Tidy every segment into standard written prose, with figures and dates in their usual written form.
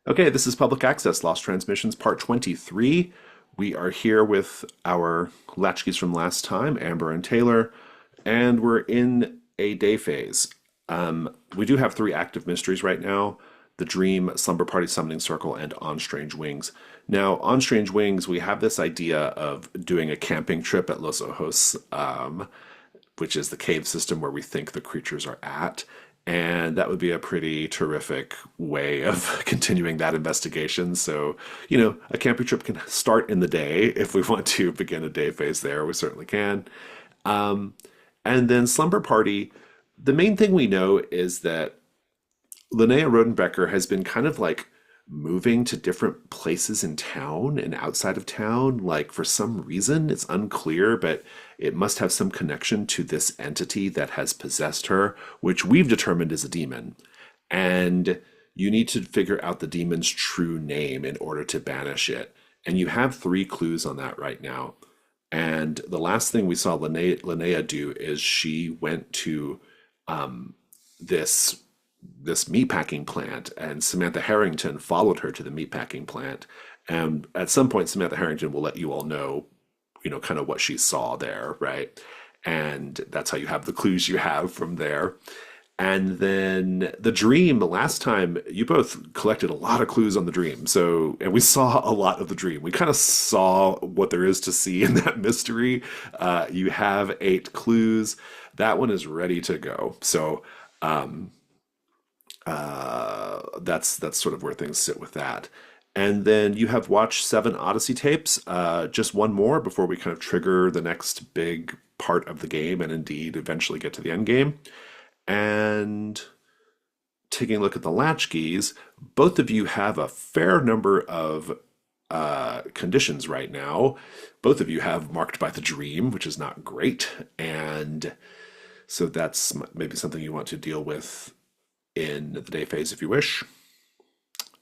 Okay, this is Public Access Lost Transmissions Part 23. We are here with our latchkeys from last time, Amber and Taylor, and we're in a day phase. We do have three active mysteries right now: The Dream, Slumber Party Summoning Circle, and On Strange Wings. Now, On Strange Wings, we have this idea of doing a camping trip at Los Ojos, which is the cave system where we think the creatures are at. And that would be a pretty terrific way of continuing that investigation. So, a camping trip can start in the day. If we want to begin a day phase there, we certainly can. And then Slumber Party, the main thing we know is that Linnea Rodenbecker has been kind of like moving to different places in town and outside of town. Like for some reason, it's unclear, but it must have some connection to this entity that has possessed her, which we've determined is a demon. And you need to figure out the demon's true name in order to banish it. And you have three clues on that right now. And the last thing we saw Linnea do is she went to this meatpacking plant, and Samantha Harrington followed her to the meatpacking plant. And at some point, Samantha Harrington will let you all know, kind of what she saw there, right? And that's how you have the clues you have from there. And then the dream, the last time you both collected a lot of clues on the dream. So, and we saw a lot of the dream. We kind of saw what there is to see in that mystery. You have 8 clues. That one is ready to go. So, that's sort of where things sit with that. And then you have watched 7 Odyssey tapes, just one more before we kind of trigger the next big part of the game and indeed eventually get to the end game. And taking a look at the latchkeys, both of you have a fair number of conditions right now. Both of you have marked by the dream, which is not great. And so that's maybe something you want to deal with in the day phase if you wish.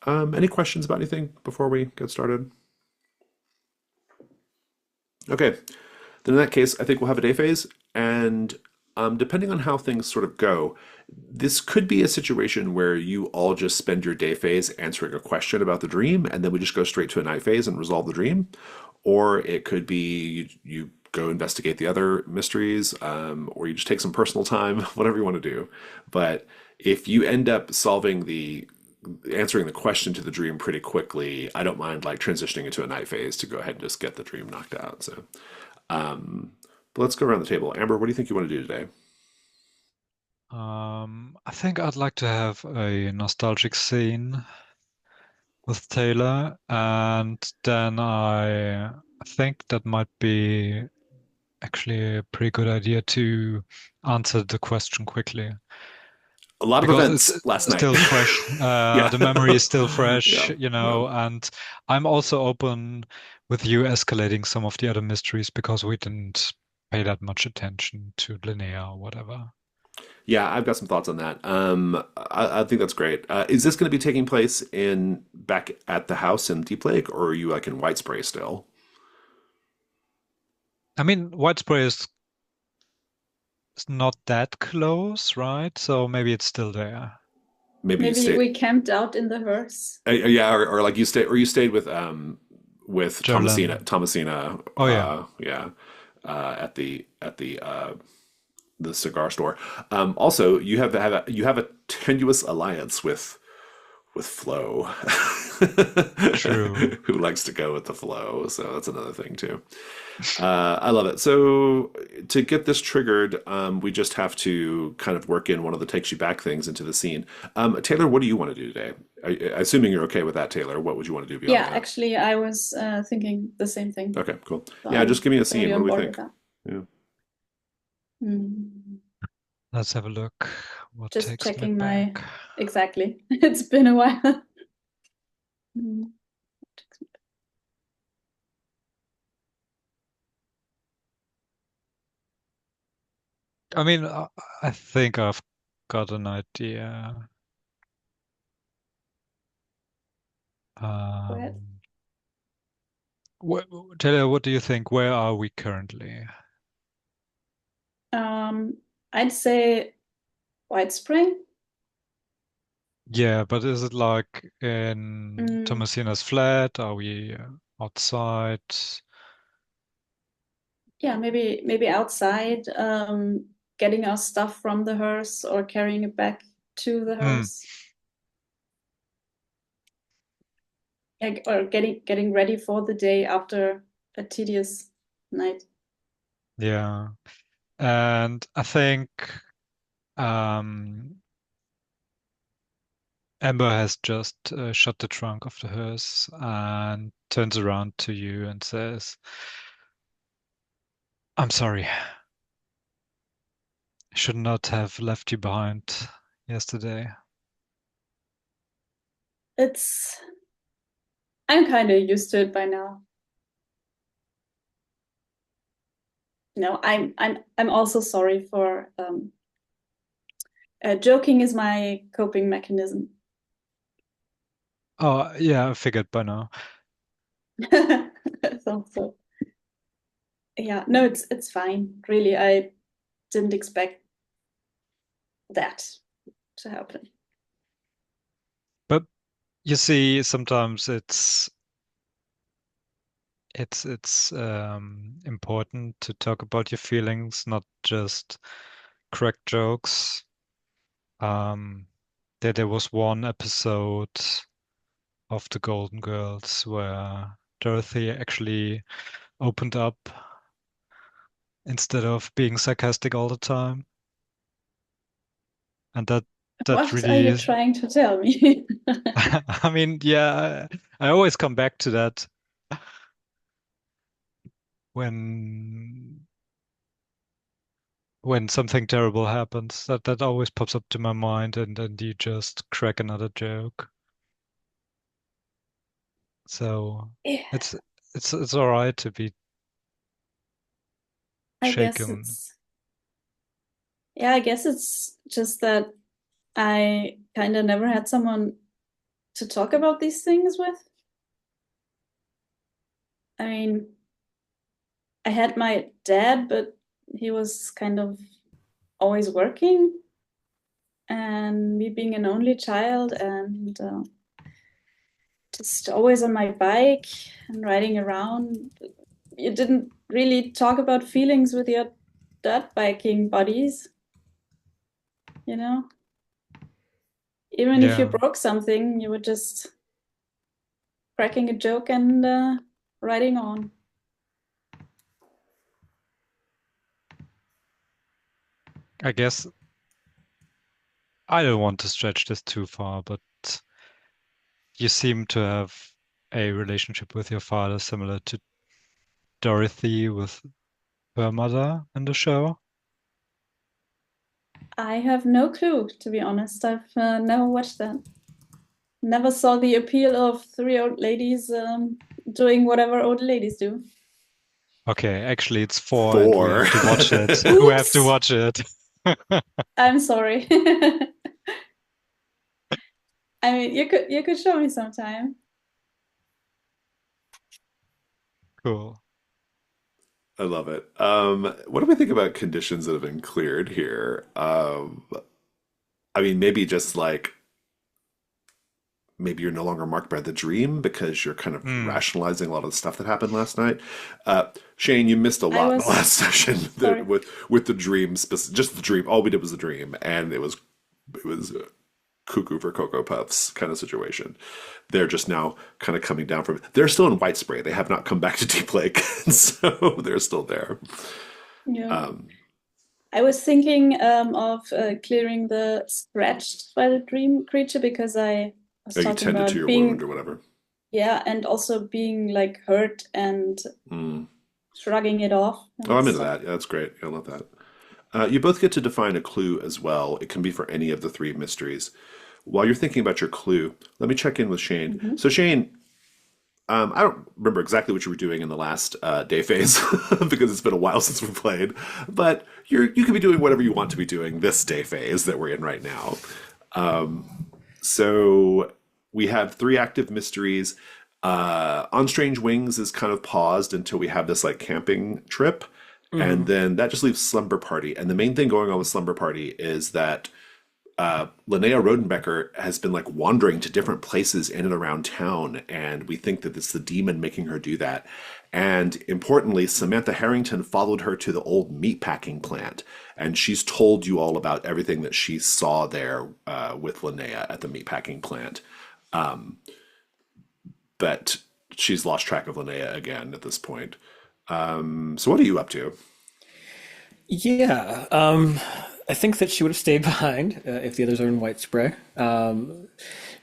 Any questions about anything before we get started? Okay, then in that case, I think we'll have a day phase, and depending on how things sort of go, this could be a situation where you all just spend your day phase answering a question about the dream, and then we just go straight to a night phase and resolve the dream. Or it could be you go investigate the other mysteries, or you just take some personal time, whatever you want to do. But if you end up answering the question to the dream pretty quickly, I don't mind like transitioning into a night phase to go ahead and just get the dream knocked out. So, but let's go around the table. Amber, what do you think you want to do today? I think I'd like to have a nostalgic scene with Taylor, and then I think that might be actually a pretty good idea to answer the question quickly A lot of because it's events last night. still fresh. Yeah. The memory is still fresh, Yeah. Yeah. and I'm also open with you escalating some of the other mysteries because we didn't pay that much attention to Linnea or whatever. Yeah, I've got some thoughts on that. I think that's great. Is this going to be taking place in back at the house in Deep Lake, or are you like in White Spray still? I mean, White Spray is not that close, right? So maybe it's still there. Maybe you Maybe stay. we camped out in the hearse. Yeah, or like you stayed with Geraldine. Thomasina. Oh yeah. Yeah, at the cigar store. Also, you have a tenuous alliance with Flo, True. who likes to go with the flow. So that's another thing too. I love it. So to get this triggered, we just have to kind of work in one of the takes you back things into the scene. Taylor, what do you want to do today? Assuming you're okay with that, Taylor, what would you want to do beyond Yeah, that? actually, I was thinking the same thing. Okay, cool. So Yeah, I'm just give me a totally scene. What on do we board with think? that. Yeah. Mm. Let's have a look. What Just takes me checking back? my exactly. It's been a while. Mm. I mean, I think I've got an idea. Go ahead. Um, Taylor, what do you think? Where are we currently? Um, I'd say White Spring. Yeah, but is it like in Mm, Thomasina's flat? Are we outside? yeah, maybe outside, getting our stuff from the hearse or carrying it back to the Hmm. hearse. Like, or getting ready for the day after a tedious night. Yeah. And I think um, Amber has just shut the trunk of the hearse and turns around to you and says, I'm sorry. I should not have left you behind yesterday. It's I'm kind of used to it by now. No, I'm also sorry for joking is my coping mechanism. Oh, yeah, I figured by now. So yeah, no, it's fine. Really, I didn't expect that to happen. But you see, sometimes it's important to talk about your feelings, not just crack jokes. Um, there was one episode of The Golden Girls where Dorothy actually opened up instead of being sarcastic all the time, and that What are you really, trying to tell me? I mean, yeah, I always come back to that when when something terrible happens. That always pops up to my mind, and then you just crack another joke. So Yeah, it's it's all right to be I guess shaken. it's yeah, I guess it's just that I kind of never had someone to talk about these things with. I mean, I had my dad, but he was kind of always working, and me being an only child and just always on my bike and riding around. You didn't really talk about feelings with your dirt biking buddies, you know? Even if you Yeah, broke something, you were just cracking a joke and riding on. I guess I don't want to stretch this too far, but you seem to have a relationship with your father similar to Dorothy with her mother in the show. I have no clue, to be honest. I've never watched that. Never saw the appeal of three old ladies doing whatever old ladies do. Okay, actually it's four and we Four. have to watch it. We have to Oops, watch it. I'm sorry. I mean, you could show me sometime. Cool. I love it. What do we think about conditions that have been cleared here? I mean, maybe just like maybe you're no longer marked by the dream because you're kind of Hmm. rationalizing a lot of the stuff that happened last night. Shane, you missed a I lot in the was last session sorry. with the dream, just the dream. All we did was the dream, and it was cuckoo for cocoa puffs kind of situation. They're just now kind of coming down from. They're still in white spray. They have not come back to Deep Lake, so they're still there. Yeah. Um, I was thinking of clearing the scratched by the dream creature because I was you talking tended to about your wound or being, whatever. yeah, and also being like hurt and Mm. shrugging it off Oh, and I'm into stuff. that. Yeah, that's great. I love that. You both get to define a clue as well. It can be for any of the three mysteries. While you're thinking about your clue, let me check in with Shane. Hmm. So, Shane, I don't remember exactly what you were doing in the last day phase because it's been a while since we played. But you can be doing whatever you want to be doing this day phase that we're in right now. So we have three active mysteries. On Strange Wings is kind of paused until we have this like camping trip, and Hmm. then that just leaves Slumber Party. And the main thing going on with Slumber Party is that Linnea Rodenbecker has been like wandering to different places in and around town, and we think that it's the demon making her do that. And importantly, Samantha Harrington followed her to the old meatpacking plant, and she's told you all about everything that she saw there with Linnea at the meatpacking plant. But she's lost track of Linnea again at this point. So what are you up to? Yeah, I think that she would have stayed behind if the others are in white spray.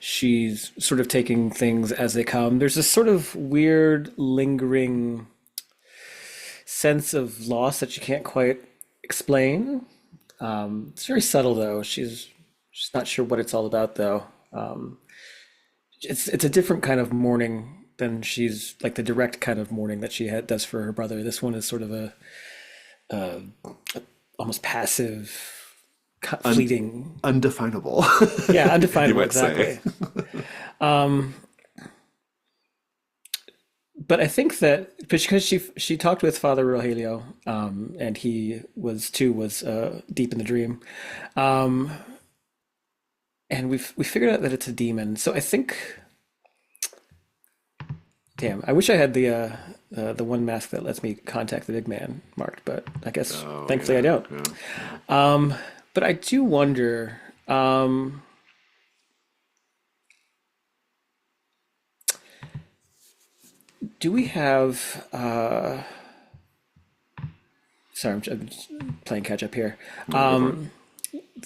She's sort of taking things as they come. There's this sort of weird, lingering sense of loss that she can't quite explain. It's very subtle, though. She's not sure what it's all about, though. It's a different kind of mourning than she's like the direct kind of mourning that she does for her brother. This one is sort of uh, almost passive, fleeting. Undefinable, Yeah, you undefinable, might say. exactly. Um, but I think that because she talked with Father Rogelio, and he was deep in the dream, um, and we figured out that it's a demon. So I think, damn, I wish I had the one mask that lets me contact the big man marked, but I guess Oh thankfully I yeah, don't. yeah. But I do wonder. Do we have sorry, I'm just playing catch up here. No, go for it.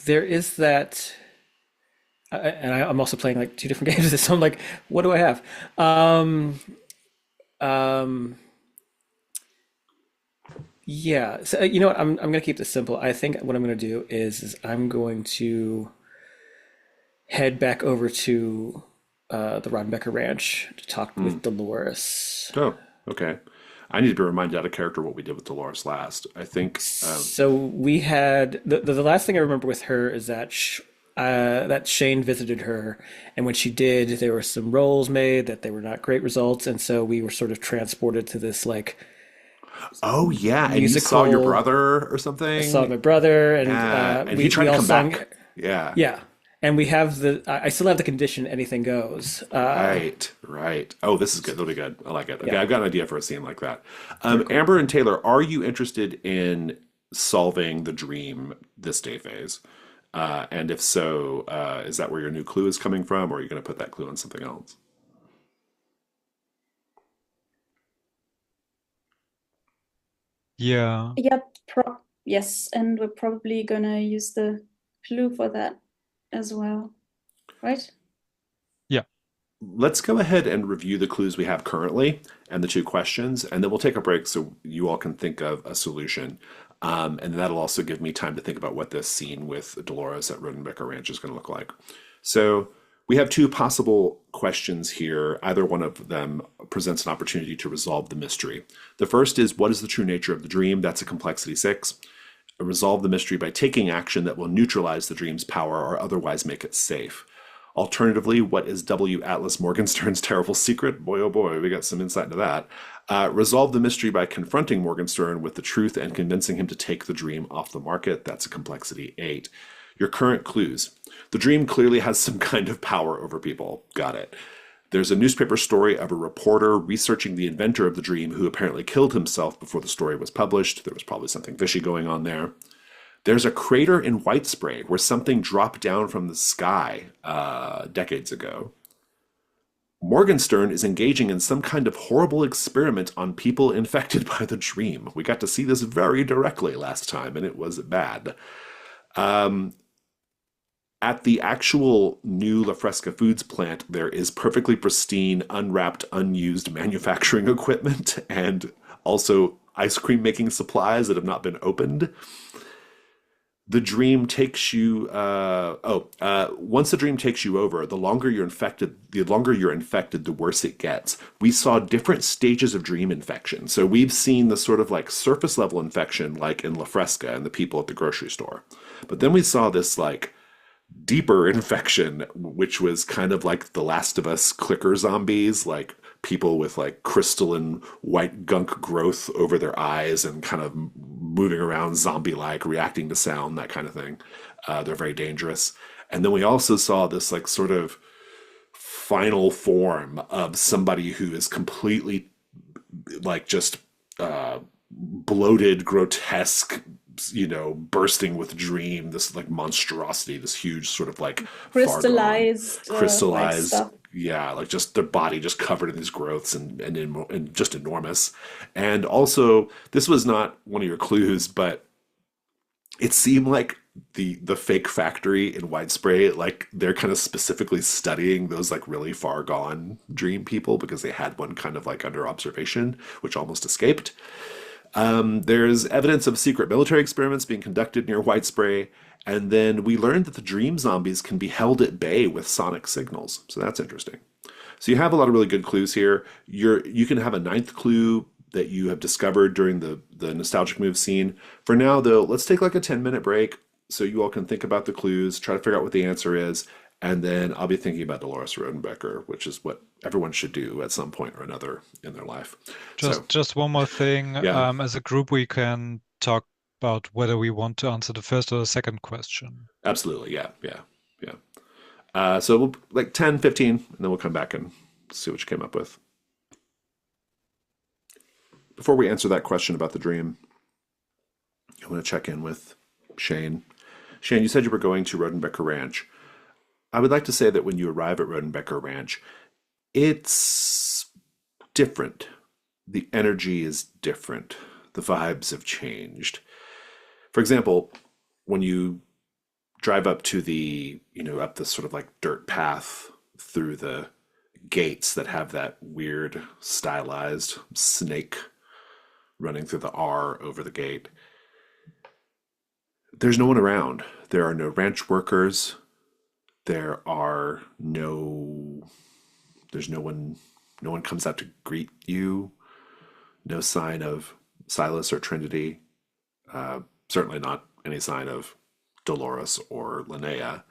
There is that, I'm also playing like two different games. So I'm like, what do I have? Um, yeah. So you know what? I'm gonna keep this simple. I think what I'm gonna do is I'm going to head back over to the Rodenbecker Ranch to talk with Dolores. Oh, okay. I need to be reminded out of character what we did with Dolores last. I think, So we had the last thing I remember with her is that that Shane visited her, and when she did, there were some rolls made that they were not great results, and so we were sort of transported to this like oh yeah, and you saw your musical. brother or I saw something. my brother, and And he we tried to all come sung. back. Yeah, Yeah, and we have I still have the condition anything goes. right, right. Oh, this is good. That'll be good. I like it. Okay, Yeah, I've got an idea for a scene like that. very cool. Amber and Taylor, are you interested in solving the dream this day phase? And if so, is that where your new clue is coming from, or are you going to put that clue on something else? Yeah. Yep, yes, and we're probably gonna use the clue for that as well, right? Yeah. Let's go ahead and review the clues we have currently and the two questions, and then we'll take a break so you all can think of a solution. And that'll also give me time to think about what this scene with Dolores at Rodenbecker Ranch is going to look like. So we have two possible questions here. Either one of them presents an opportunity to resolve the mystery. The first is, what is the true nature of the dream? That's a complexity 6. Resolve the mystery by taking action that will neutralize the dream's power or otherwise make it safe. Alternatively, what is W. Atlas Morgenstern's terrible secret? Boy, oh boy, we got some insight into that. Resolve the mystery by confronting Morgenstern with the truth and convincing him to take the dream off the market. That's a complexity 8. Your current clues. The dream clearly has some kind of power over people. Got it. There's a newspaper story of a reporter researching the inventor of the dream who apparently killed himself before the story was published. There was probably something fishy going on there. There's a crater in White Spray where something dropped down from the sky decades ago. Morgenstern is engaging in some kind of horrible experiment on people infected by the dream. We got to see this very directly last time, and it was bad. At the actual new La Fresca Foods plant, there is perfectly pristine, unwrapped, unused manufacturing equipment and also ice cream making supplies that have not been opened. The dream takes you. Once the dream takes you over, the longer you're infected, the worse it gets. We saw different stages of dream infection. So we've seen the sort of like surface level infection, like in La Fresca and the people at the grocery store. But then we saw this like deeper infection, which was kind of like the Last of Us clicker zombies, like people with like crystalline white gunk growth over their eyes and kind of moving around zombie-like, reacting to sound, that kind of thing. They're very dangerous. And then we also saw this like sort of final form of somebody who is completely like just bloated, grotesque, bursting with dream, this like monstrosity, this huge sort of like far gone, Crystallized white crystallized, stuff. yeah, like just their body just covered in these growths and just enormous. And also, this was not one of your clues, but it seemed like the fake factory in White Spray, like they're kind of specifically studying those like really far gone dream people because they had one kind of like under observation, which almost escaped. There's evidence of secret military experiments being conducted near White Spray, and then we learned that the dream zombies can be held at bay with sonic signals. So that's interesting. So you have a lot of really good clues here. You can have a ninth clue that you have discovered during the nostalgic move scene. For now, though, let's take like a 10-minute break so you all can think about the clues, try to figure out what the answer is, and then I'll be thinking about Dolores Rodenbecker, which is what everyone should do at some point or another in their life. So, Just one more thing. yeah, As a group, we can talk about whether we want to answer the first or the second question. absolutely. Yeah, yeah, yeah. So we'll like 10, 15, and then we'll come back and see what you came up with. Before we answer that question about the dream, I want to check in with Shane. Shane, you said you were going to Rodenbecker Ranch. I would like to say that when you arrive at Rodenbecker Ranch, it's different. The energy is different. The vibes have changed. For example, when you drive up to up this sort of like dirt path through the gates that have that weird stylized snake running through the R over the gate, there's no one around. There are no ranch workers. There are no, there's no one comes out to greet you. No sign of Silas or Trinity. Certainly not any sign of Dolores or Linnea.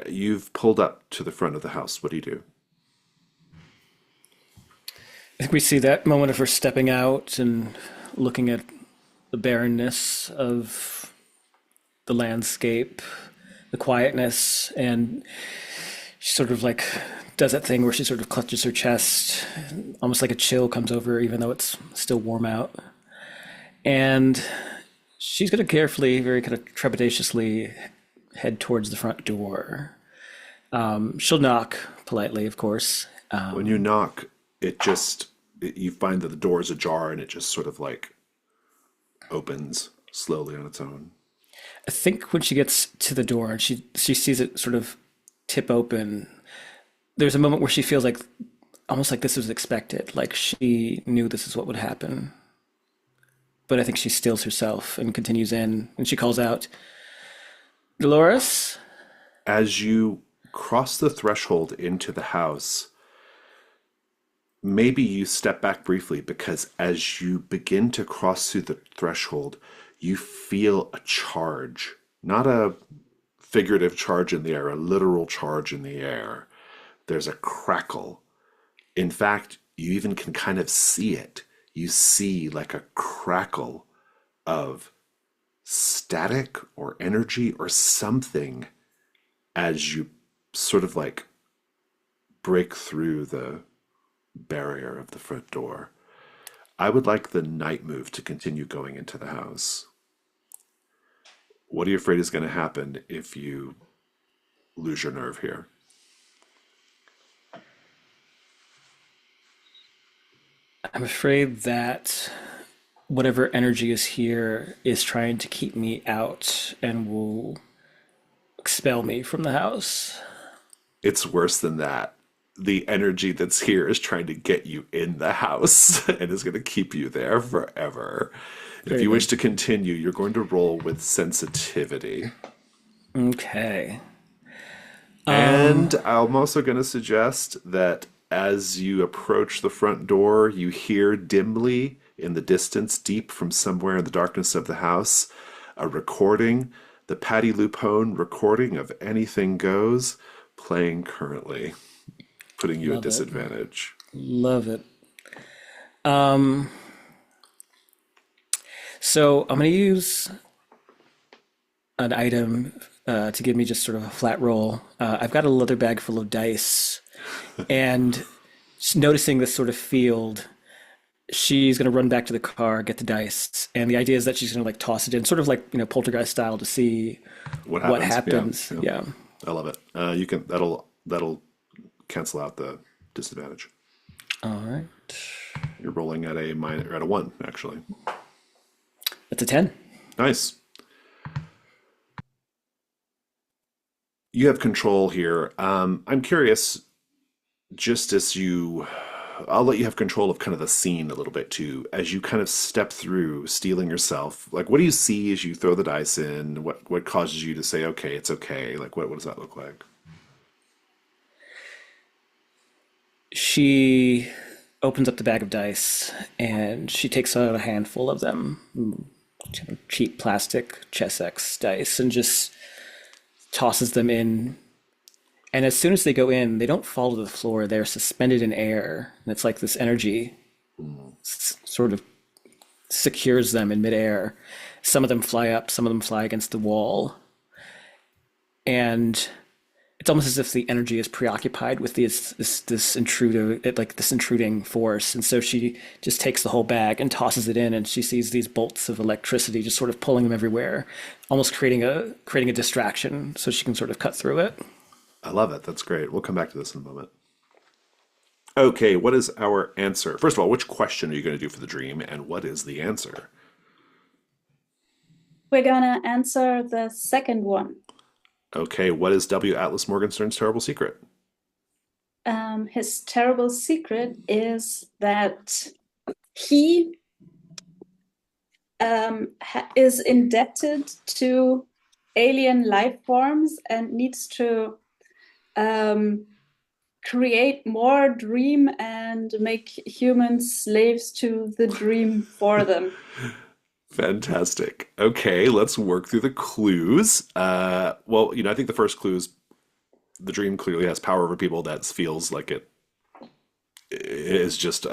You've pulled up to the front of the house. What do you do? I think we see that moment of her stepping out and looking at the barrenness of the landscape, the quietness, and she sort of like does that thing where she sort of clutches her chest, almost like a chill comes over her, even though it's still warm out. And she's going to carefully, very kind of trepidatiously head towards the front door. She'll knock politely, of course. When you knock, you find that the door is ajar and it just sort of like opens slowly on its own. I think when she gets to the door and she sees it sort of tip open, there's a moment where she feels like almost like this was expected, like she knew this is what would happen. But I think she steels herself and continues in, and she calls out, Dolores? As you cross the threshold into the house, maybe you step back briefly because as you begin to cross through the threshold, you feel a charge, not a figurative charge in the air, a literal charge in the air. There's a crackle. In fact, you even can kind of see it. You see like a crackle of static or energy or something as you sort of like break through the barrier of the front door. I would like the night move to continue going into the house. What are you afraid is going to happen if you lose your nerve here? I'm afraid that whatever energy is here is trying to keep me out and will expel me from the house. It's worse than that. The energy that's here is trying to get you in the house and is going to keep you there forever. If you wish to continue, you're going to roll with sensitivity. Okay. And I'm also going to suggest that as you approach the front door, you hear dimly in the distance, deep from somewhere in the darkness of the house, a recording, the Patti LuPone recording of Anything Goes, playing currently, putting you at Love it. disadvantage. Love it. Um, So I'm going to use an item to give me just sort of a flat roll. I've got a leather bag full of dice, and just noticing this sort of field, she's going to run back to the car, get the dice, and the idea is that she's going to like toss it in, sort of like poltergeist style, to see What what happens? happens. Yeah, Yeah. I love it. You can that'll cancel out the disadvantage. All right. You're rolling at a 1, actually. That's a 10. Nice. You have control here. I'm curious, just as I'll let you have control of kind of the scene a little bit too, as you kind of step through, stealing yourself. Like, what do you see as you throw the dice in? What causes you to say, okay, it's okay? Like, what does that look like? She opens up the bag of dice and she takes out a handful of them, kind of cheap plastic Chess X dice, and just tosses them in. And as soon as they go in, they don't fall to the floor. They're suspended in air. And it's like this energy sort of secures them in midair. Some of them fly up, some of them fly against the wall. And it's almost as if the energy is preoccupied with this intruding force. And so she just takes the whole bag and tosses it in, and she sees these bolts of electricity just sort of pulling them everywhere, almost creating a distraction so she can sort of cut through it. I love it. That's great. We'll come back to this in a moment. Okay, what is our answer? First of all, which question are you going to do for the dream, and what is the answer? We're gonna answer the second one. Okay, what is W. Atlas Morgenstern's terrible secret? His terrible secret is that he is indebted to alien life forms and needs to create more dream and make humans slaves to the dream for them. Fantastic. Okay, let's work through the clues. Well, I think the first clue is the dream clearly has power over people. That feels like it is just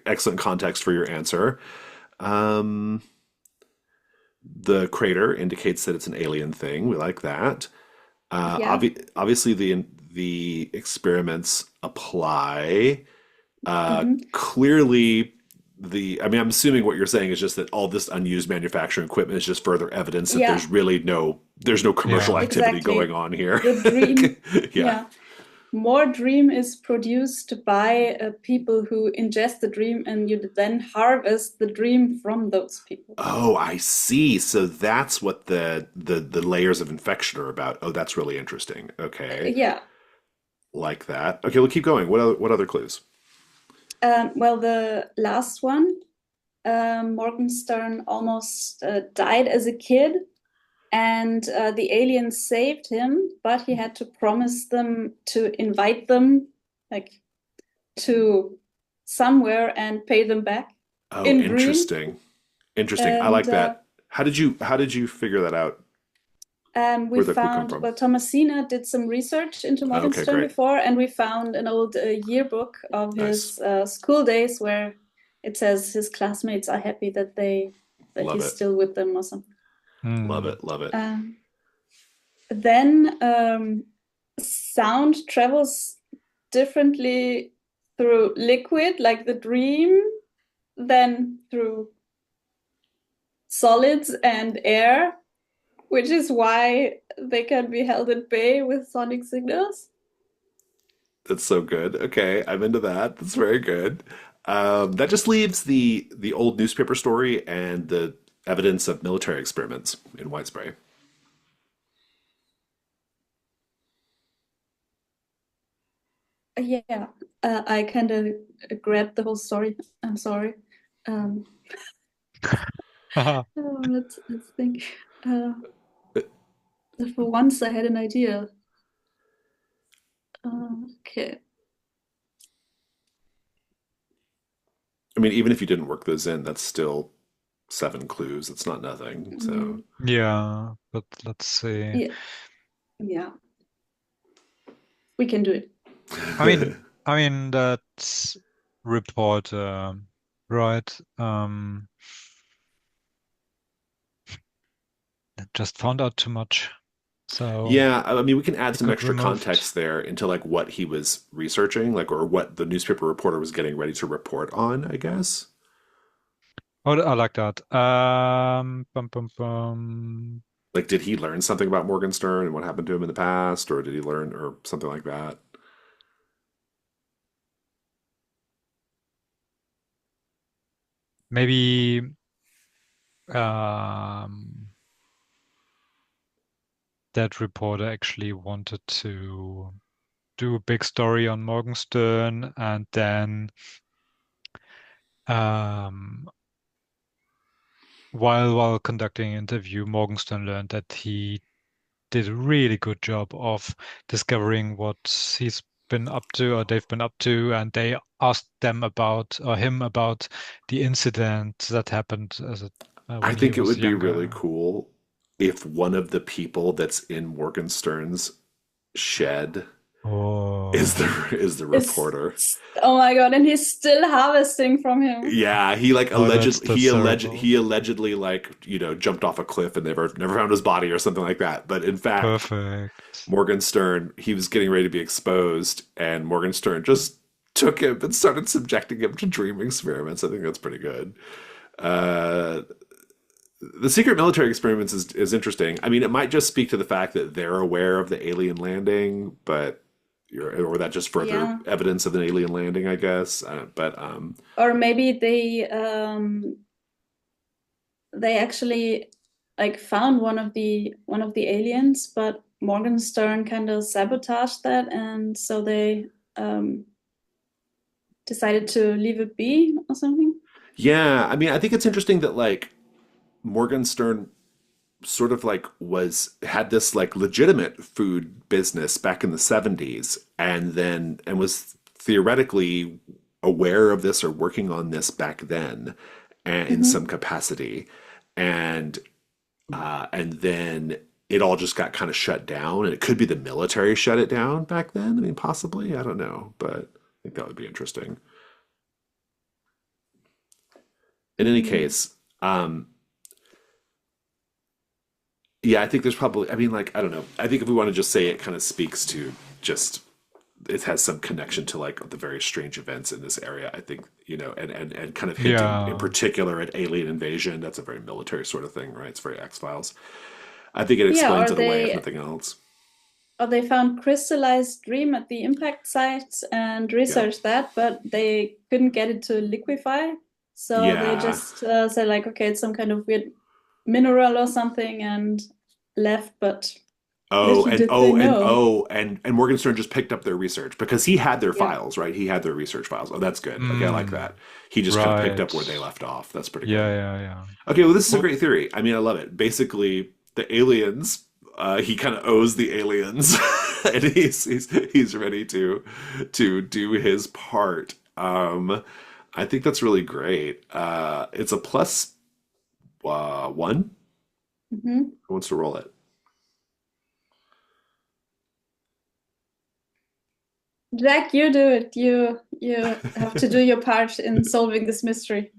excellent context for your answer. The crater indicates that it's an alien thing. We like that. Yeah. Obviously, the experiments apply. Clearly, I'm assuming what you're saying is just that all this unused manufacturing equipment is just further evidence that Yeah. there's no commercial Yeah. activity Exactly. going on here. The dream, Yeah. more dream is produced by people who ingest the dream, and you then harvest the dream from those people. Oh, I see. So that's what the layers of infection are about. Oh, that's really interesting. Okay. Yeah. Like that. Okay, we'll keep going. What other clues? Well, the last one, Morgenstern almost died as a kid, and the aliens saved him, but he had to promise them to invite them, like, to somewhere and pay them back Oh, in dream. interesting. Interesting. I like And that. How did you figure that out? we Where'd that clue come found, from? well, Thomasina did some research into Okay, Morgenstern great. before, and we found an old yearbook of Nice. his school days where it says his classmates are happy that Love he's it. still with them or something. Love it. Love it. Then sound travels differently through liquid, like the dream, than through solids and air, which is why they can be held at bay with sonic signals. That's so good. Okay, I'm into that. That's very good. That just leaves the old newspaper story and the evidence of military experiments in white spray. Yeah, I kind of grabbed the whole story. I'm sorry. Let's think. For once, I had an idea. Okay. I mean, even if you didn't work those in, that's still 7 clues. It's not nothing. So Yeah, but let's see. Yeah, yeah, we can do it. I mean that's reporter, right? just found out too much. So Yeah, I mean, we can add he some got extra removed. context there into like what he was researching, like or what the newspaper reporter was getting ready to report on, I guess. Oh, I like that. Bum, bum, bum. Like, did he learn something about Morgenstern and what happened to him in the past, or did he learn or something like that? Maybe um, that reporter actually wanted to do a big story on Morgenstern, and then um, while conducting an interview, Morgenstern learned that he did a really good job of discovering what he's been up to or they've been up to, and they asked them about or him about the incident that happened I when he think it was would be really younger. cool if one of the people that's in Morgenstern's shed Oh, is the It's, reporter. oh my God, and he's still harvesting from him. Yeah, he like oh, that's he terrible. allegedly like jumped off a cliff and never found his body or something like that. But in fact, Perfect. Morgenstern, he was getting ready to be exposed, and Morgenstern just took him and started subjecting him to dream experiments. I think that's pretty good. Uh, the secret military experiments is interesting. I mean, it might just speak to the fact that they're aware of the alien landing, but or that just further Yeah. evidence of an alien landing, I guess. But Or maybe they actually like found one of the aliens, but Morgenstern kind of sabotaged that, and so they um, decided to leave it be or something. yeah, I mean, I think it's interesting that like Morgenstern sort of like was had this like legitimate food business back in the 70s and was theoretically aware of this or working on this back then in some Hmm. capacity and and then it all just got kind of shut down and it could be the military shut it down back then. I mean, possibly, I don't know, but I think that would be interesting. In any Hmm. case, um yeah, I think there's probably, I mean, like, I don't know. I think if we want to just say it kind of speaks to just, it has some connection to like the very strange events in this area. I think, and kind of hinting in Yeah. particular at alien invasion. That's a very military sort of thing, right? It's very X-Files. I think it Yeah, explains it away, if nothing else. or they found crystallized dream at the impact site and Yeah. researched that, but they couldn't get it to liquefy. So they Yeah. just said like, okay, it's some kind of weird mineral or something, and left. But Oh, little and did they oh, and know. oh, and Morgenstern just picked up their research because he had their Yeah. files, right? He had their research files. Oh, that's good. Okay, I like Mm, that. He just kind of picked up right. where they left off. That's pretty Yeah, good. yeah, yeah. Okay, well, this is a Well, great theory. I mean, I love it. Basically, the aliens, he kind of owes the aliens, and he's ready to do his part. I think that's really great. It's a plus one. Hmm. Who wants to roll it? Jack, you do it. You have to do your part in solving this mystery.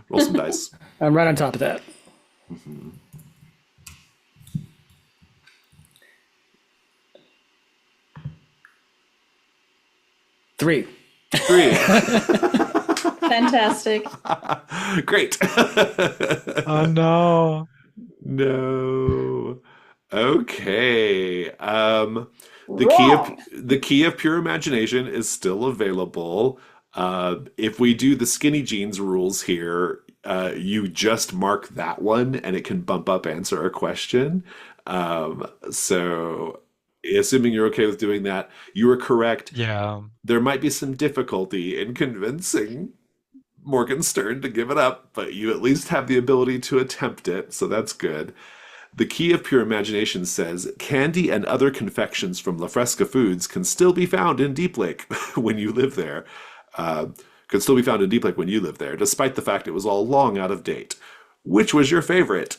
Roll some dice. I'm right on top of that. Mhm. 3. Three. Fantastic. Great. oh no. No. Okay. Wrong. The key of pure imagination is still available. If we do the skinny jeans rules here, you just mark that one, and it can bump up answer a question. So, assuming you're okay with doing that, you are correct. Yeah. There might be some difficulty in convincing Morgenstern to give it up, but you at least have the ability to attempt it, so that's good. The Key of Pure Imagination says candy and other confections from La Fresca Foods can still be found in Deep Lake when you live there. Uh, can still be found in Deep Lake when you live there, despite the fact it was all long out of date. Which was your favorite?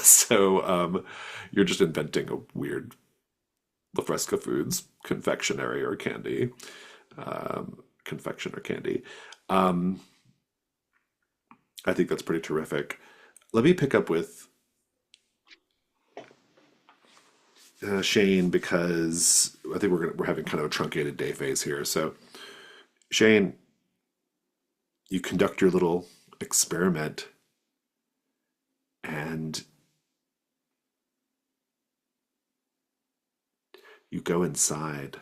So you're just inventing a weird La Fresca Foods confectionery or candy. Confection or candy. Um, I think that's pretty terrific. Let me pick up with Shane, because I think we're having kind of a truncated day phase here. So, Shane, you conduct your little experiment, and you go inside,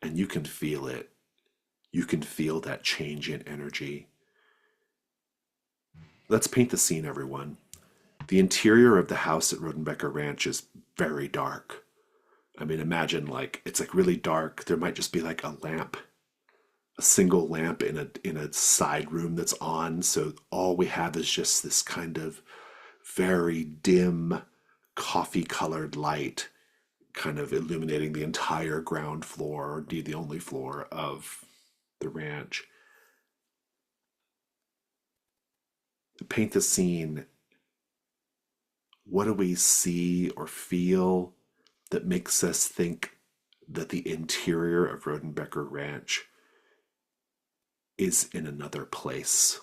and you can feel it. You can feel that change in energy. Let's paint the scene, everyone. The interior of the house at Rodenbecker Ranch is very dark. I mean, imagine like it's like really dark. There might just be like a lamp, a single lamp in a side room that's on. So all we have is just this kind of very dim coffee colored light kind of illuminating the entire ground floor, or indeed the only floor of the ranch. To paint the scene, what do we see or feel that makes us think that the interior of Rodenbecker Ranch is in another place?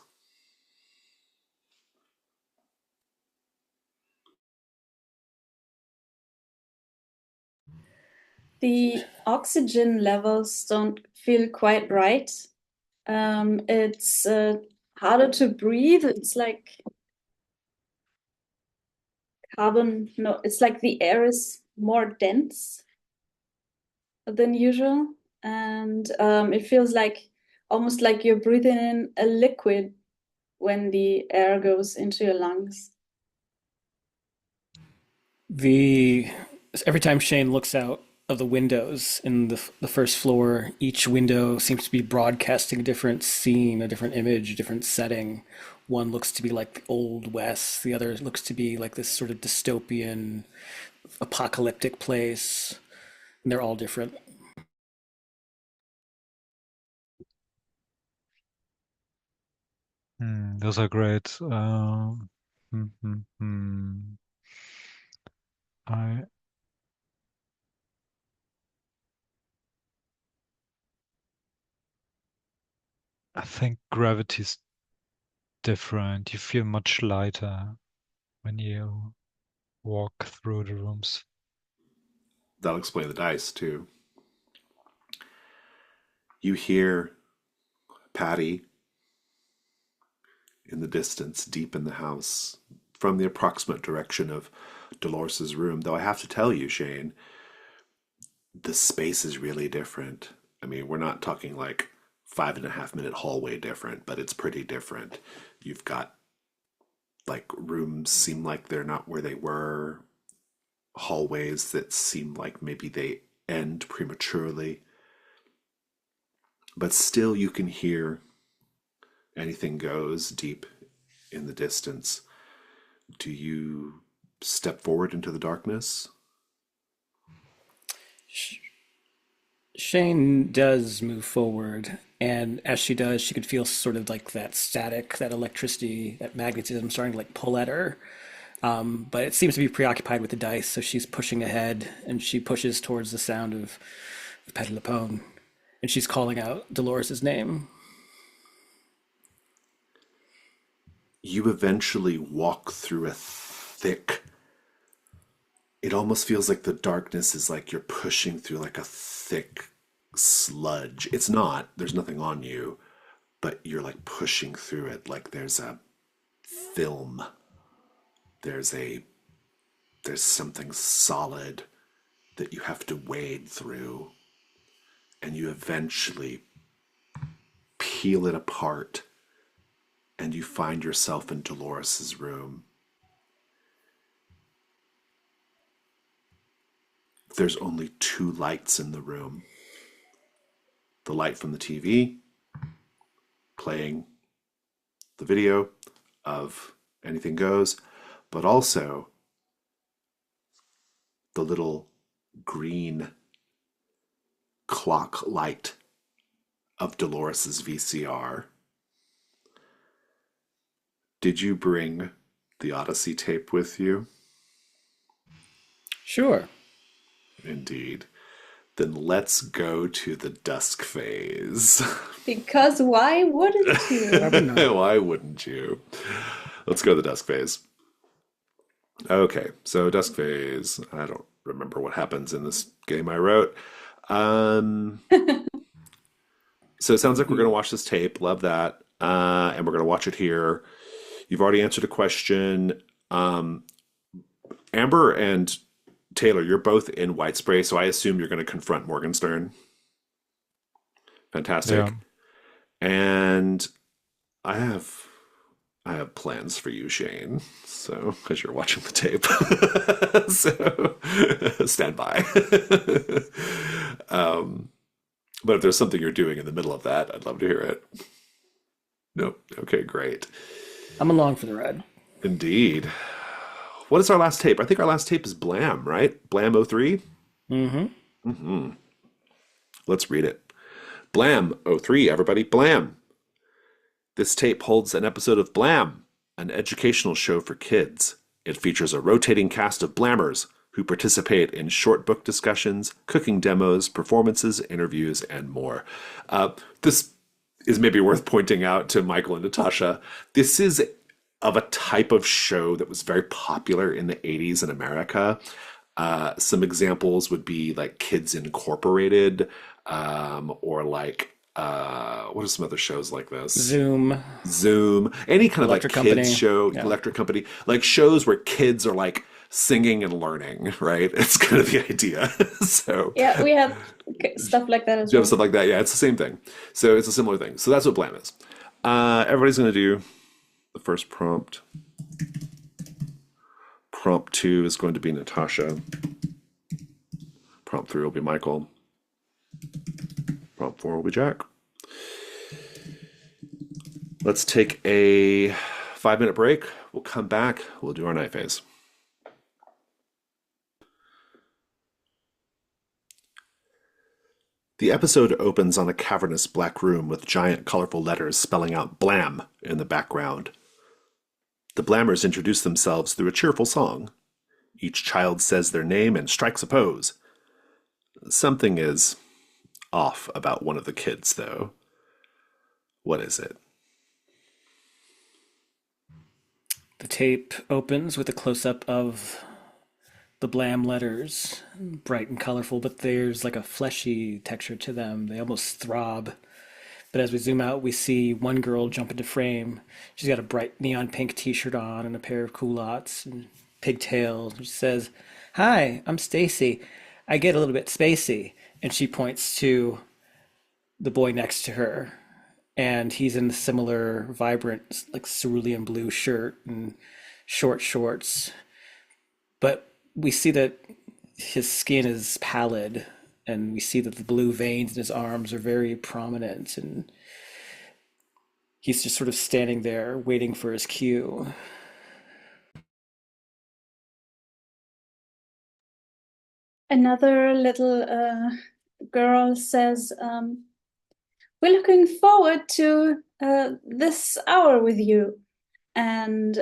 The oxygen levels don't feel quite right. It's harder to breathe. It's like carbon, no, it's like the air is more dense than usual. And it feels like almost like you're breathing in a liquid when the air goes into your lungs. The every time Shane looks out of the windows in the first floor, each window seems to be broadcasting a different scene, a different image, a different setting. One looks to be like the Old West, the other looks to be like this sort of dystopian, apocalyptic place. And they're all different. Those are great. Hmm, hmm, hmm. I I think gravity's different. You feel much lighter when you walk through the rooms. That'll explain the dice too. You hear Patty in the distance, deep in the house, from the approximate direction of Dolores's room. Though I have to tell you, Shane, the space is really different. I mean, we're not talking like 5.5 minute hallway different, but it's pretty different. You've got like rooms seem like they're not where they were, hallways that seem like maybe they end prematurely, but still you can hear anything goes deep in the distance. Do you step forward into the darkness? Shane does move forward, and as she does, she could feel sort of like that static, that electricity, that magnetism starting to like pull at her. But it seems to be preoccupied with the dice, so she's pushing ahead, and she pushes towards the sound of Petit Lapone, and she's calling out Dolores' name. You eventually walk through a thick, it almost feels like the darkness is like you're pushing through like a thick sludge. It's not, there's nothing on you, but you're like pushing through it like there's a film. There's a there's something solid that you have to wade through, and you eventually peel it apart, and you find yourself in Dolores's room. There's only two lights in the room. The light from the TV playing the video of Anything Goes, but also the little green clock light of Dolores's VCR. Did you bring the Odyssey tape with you? Sure. Indeed. Then let's go to the dusk phase. Because why wouldn't you? Why wouldn't you? Let's go to the dusk phase. Okay, so dusk phase. I don't remember what happens in this game I wrote. So it sounds like we're going to watch this tape. Love that. And we're going to watch it here. You've already answered a question. Amber and Taylor, you're both in White Spray, so I assume you're going to confront Morgenstern. Yeah. Fantastic. And I have plans for you, Shane. So, because you're watching the tape, so stand by. But if there's something you're doing in the middle of that, I'd love to hear it. Nope. Okay, great. I'm along for the ride. Indeed. What is our last tape? I think our last tape is Blam, right? Blam '03? Mm-hmm. Let's read it. Blam '03, everybody. Blam. This tape holds an episode of Blam, an educational show for kids. It features a rotating cast of Blammers who participate in short book discussions, cooking demos, performances, interviews, and more. This is maybe worth pointing out to Michael and Natasha. This is of a type of show that was very popular in the 80s in America. Some examples would be like Kids Incorporated, or like what are some other shows like this? Zoom, Any kind of like Electric kids Company. show, Yeah. Electric Company, like shows where kids are like singing and learning, right? It's kind of the idea. So Yeah, we had stuff like that as you have well. stuff like that. Yeah, it's the same thing. So it's a similar thing. So that's what Blam is. Everybody's going to do the first prompt. Prompt 2 is going to be Natasha. Prompt 3 will be Michael. Prompt 4 will be Jack. Let's take a 5-minute break. We'll come back. We'll do our night phase. The episode opens on a cavernous black room with giant colorful letters spelling out Blam in the background. The Blammers introduce themselves through a cheerful song. Each child says their name and strikes a pose. Something is off about one of the kids, though. What is it? The tape opens with a close-up of the Blam letters, bright and colorful, but there's like a fleshy texture to them. They almost throb. But as we zoom out, we see one girl jump into frame. She's got a bright neon pink t-shirt on and a pair of culottes and pigtails. She says, "Hi, I'm Stacy. I get a little bit spacey." And she points to the boy next to her. And he's in a similar vibrant, like cerulean blue shirt and short shorts. But we see that his skin is pallid, and we see that the blue veins in his arms are very prominent, and he's just sort of standing there waiting for his cue. Another little girl says, "We're looking forward to this hour with you." And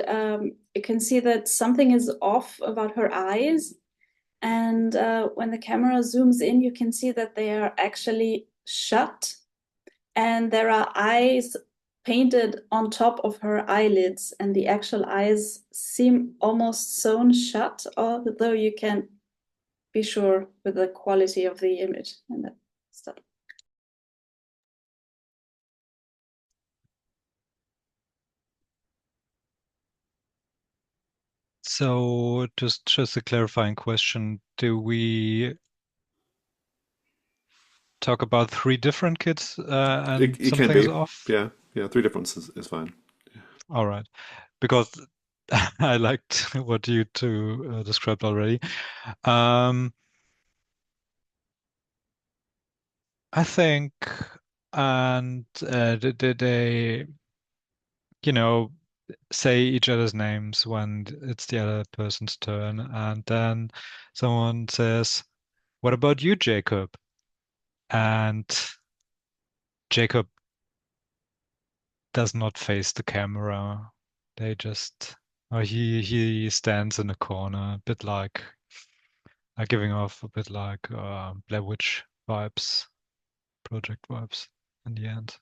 you can see that something is off about her eyes. And when the camera zooms in, you can see that they are actually shut. And there are eyes painted on top of her eyelids. And the actual eyes seem almost sewn shut, although you can't be sure with the quality of the image and that stuff. So just a clarifying question. Do we talk about 3 different kids and It can something is be. off? Yeah. 3 differences is fine. All right. Because I liked what you two described already. I think, and they, you know, say each other's names when it's the other person's turn, and then someone says, "What about you, Jacob?" And Jacob does not face the camera. They just, or he stands in a corner, a bit like giving off a bit like Blair Witch vibes, project vibes in the end.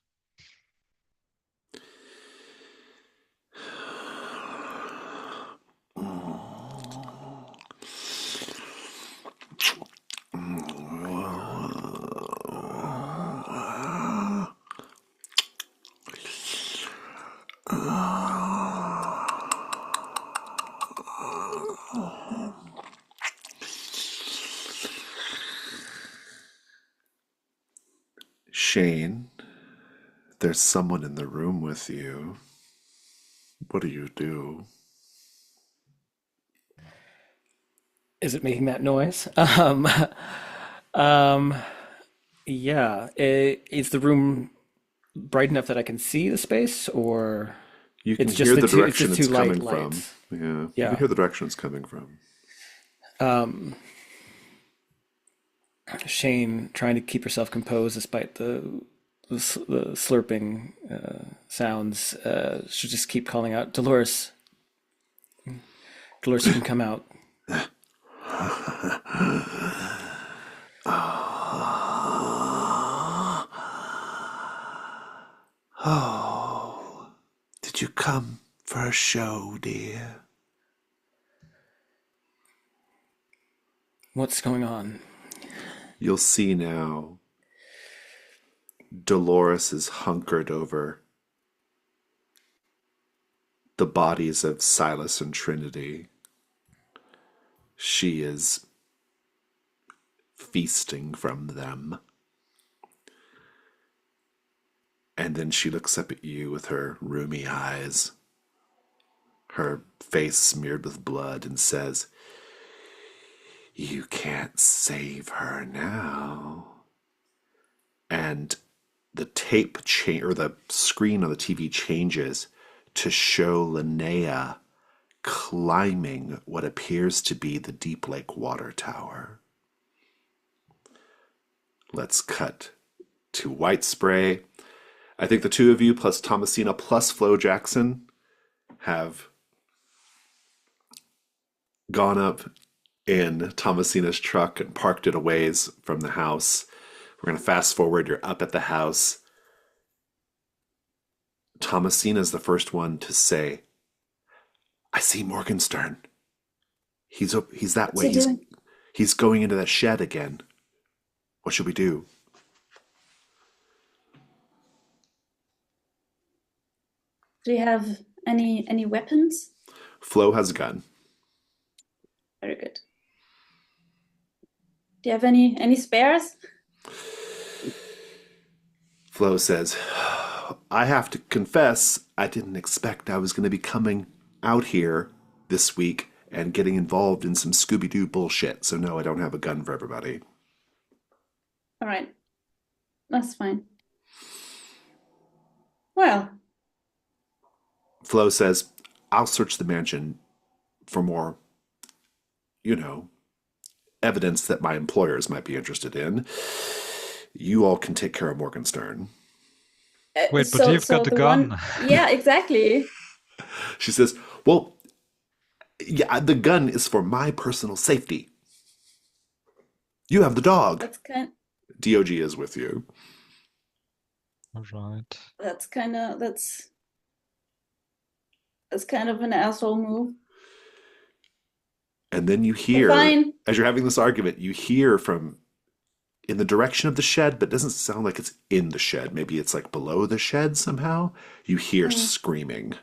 Shane, there's someone in the room with you. What do you do? Is it making that noise? Um, yeah. Is the room bright enough that I can see the space, or You can it's just hear the the two? It's direction just two it's light coming from. lights. Yeah, you can Yeah. hear the direction it's coming from. Um, Shane trying to keep herself composed despite the slurping sounds. She'll just keep calling out, Dolores. Dolores, you can come out. Oh, did you come for a show, dear? What's going on? You'll see now. Dolores is hunkered over the bodies of Silas and Trinity. She is feasting from them. And then she looks up at you with her rheumy eyes, her face smeared with blood, and says, "You can't save her now." And the or the screen on the TV changes to show Linnea climbing what appears to be the Deep Lake water tower. Let's cut to White Spray. I think the two of you plus Thomasina plus Flo Jackson have gone up in Thomasina's truck and parked it a ways from the house. We're going to fast forward. You're up at the house. Thomasina's the first one to say, "I see Morgenstern. He's that What's way. he doing? He's going into that shed again. What should we do?" Do you have any weapons? Flo has a gun. Very good. Do you have any spares? Flo says, "I have to confess, I didn't expect I was going to be coming out here this week and getting involved in some Scooby-Doo bullshit. So no, I don't have a gun for everybody." All right, that's fine. Well, Flo says, "I'll search the mansion for more, you know, evidence that my employers might be interested in. You all can take care of Morgenstern." Wait, but you've got the gun. Yeah, exactly. She says, "Well, yeah, the gun is for my personal safety. You have the dog. That's kind. DOG is with you." All right. That's kind of that's kind of an asshole move. And then you hear, Fine. as you're having this argument, you hear from in the direction of the shed, but it doesn't sound like it's in the shed. Maybe it's like below the shed somehow. You hear screaming.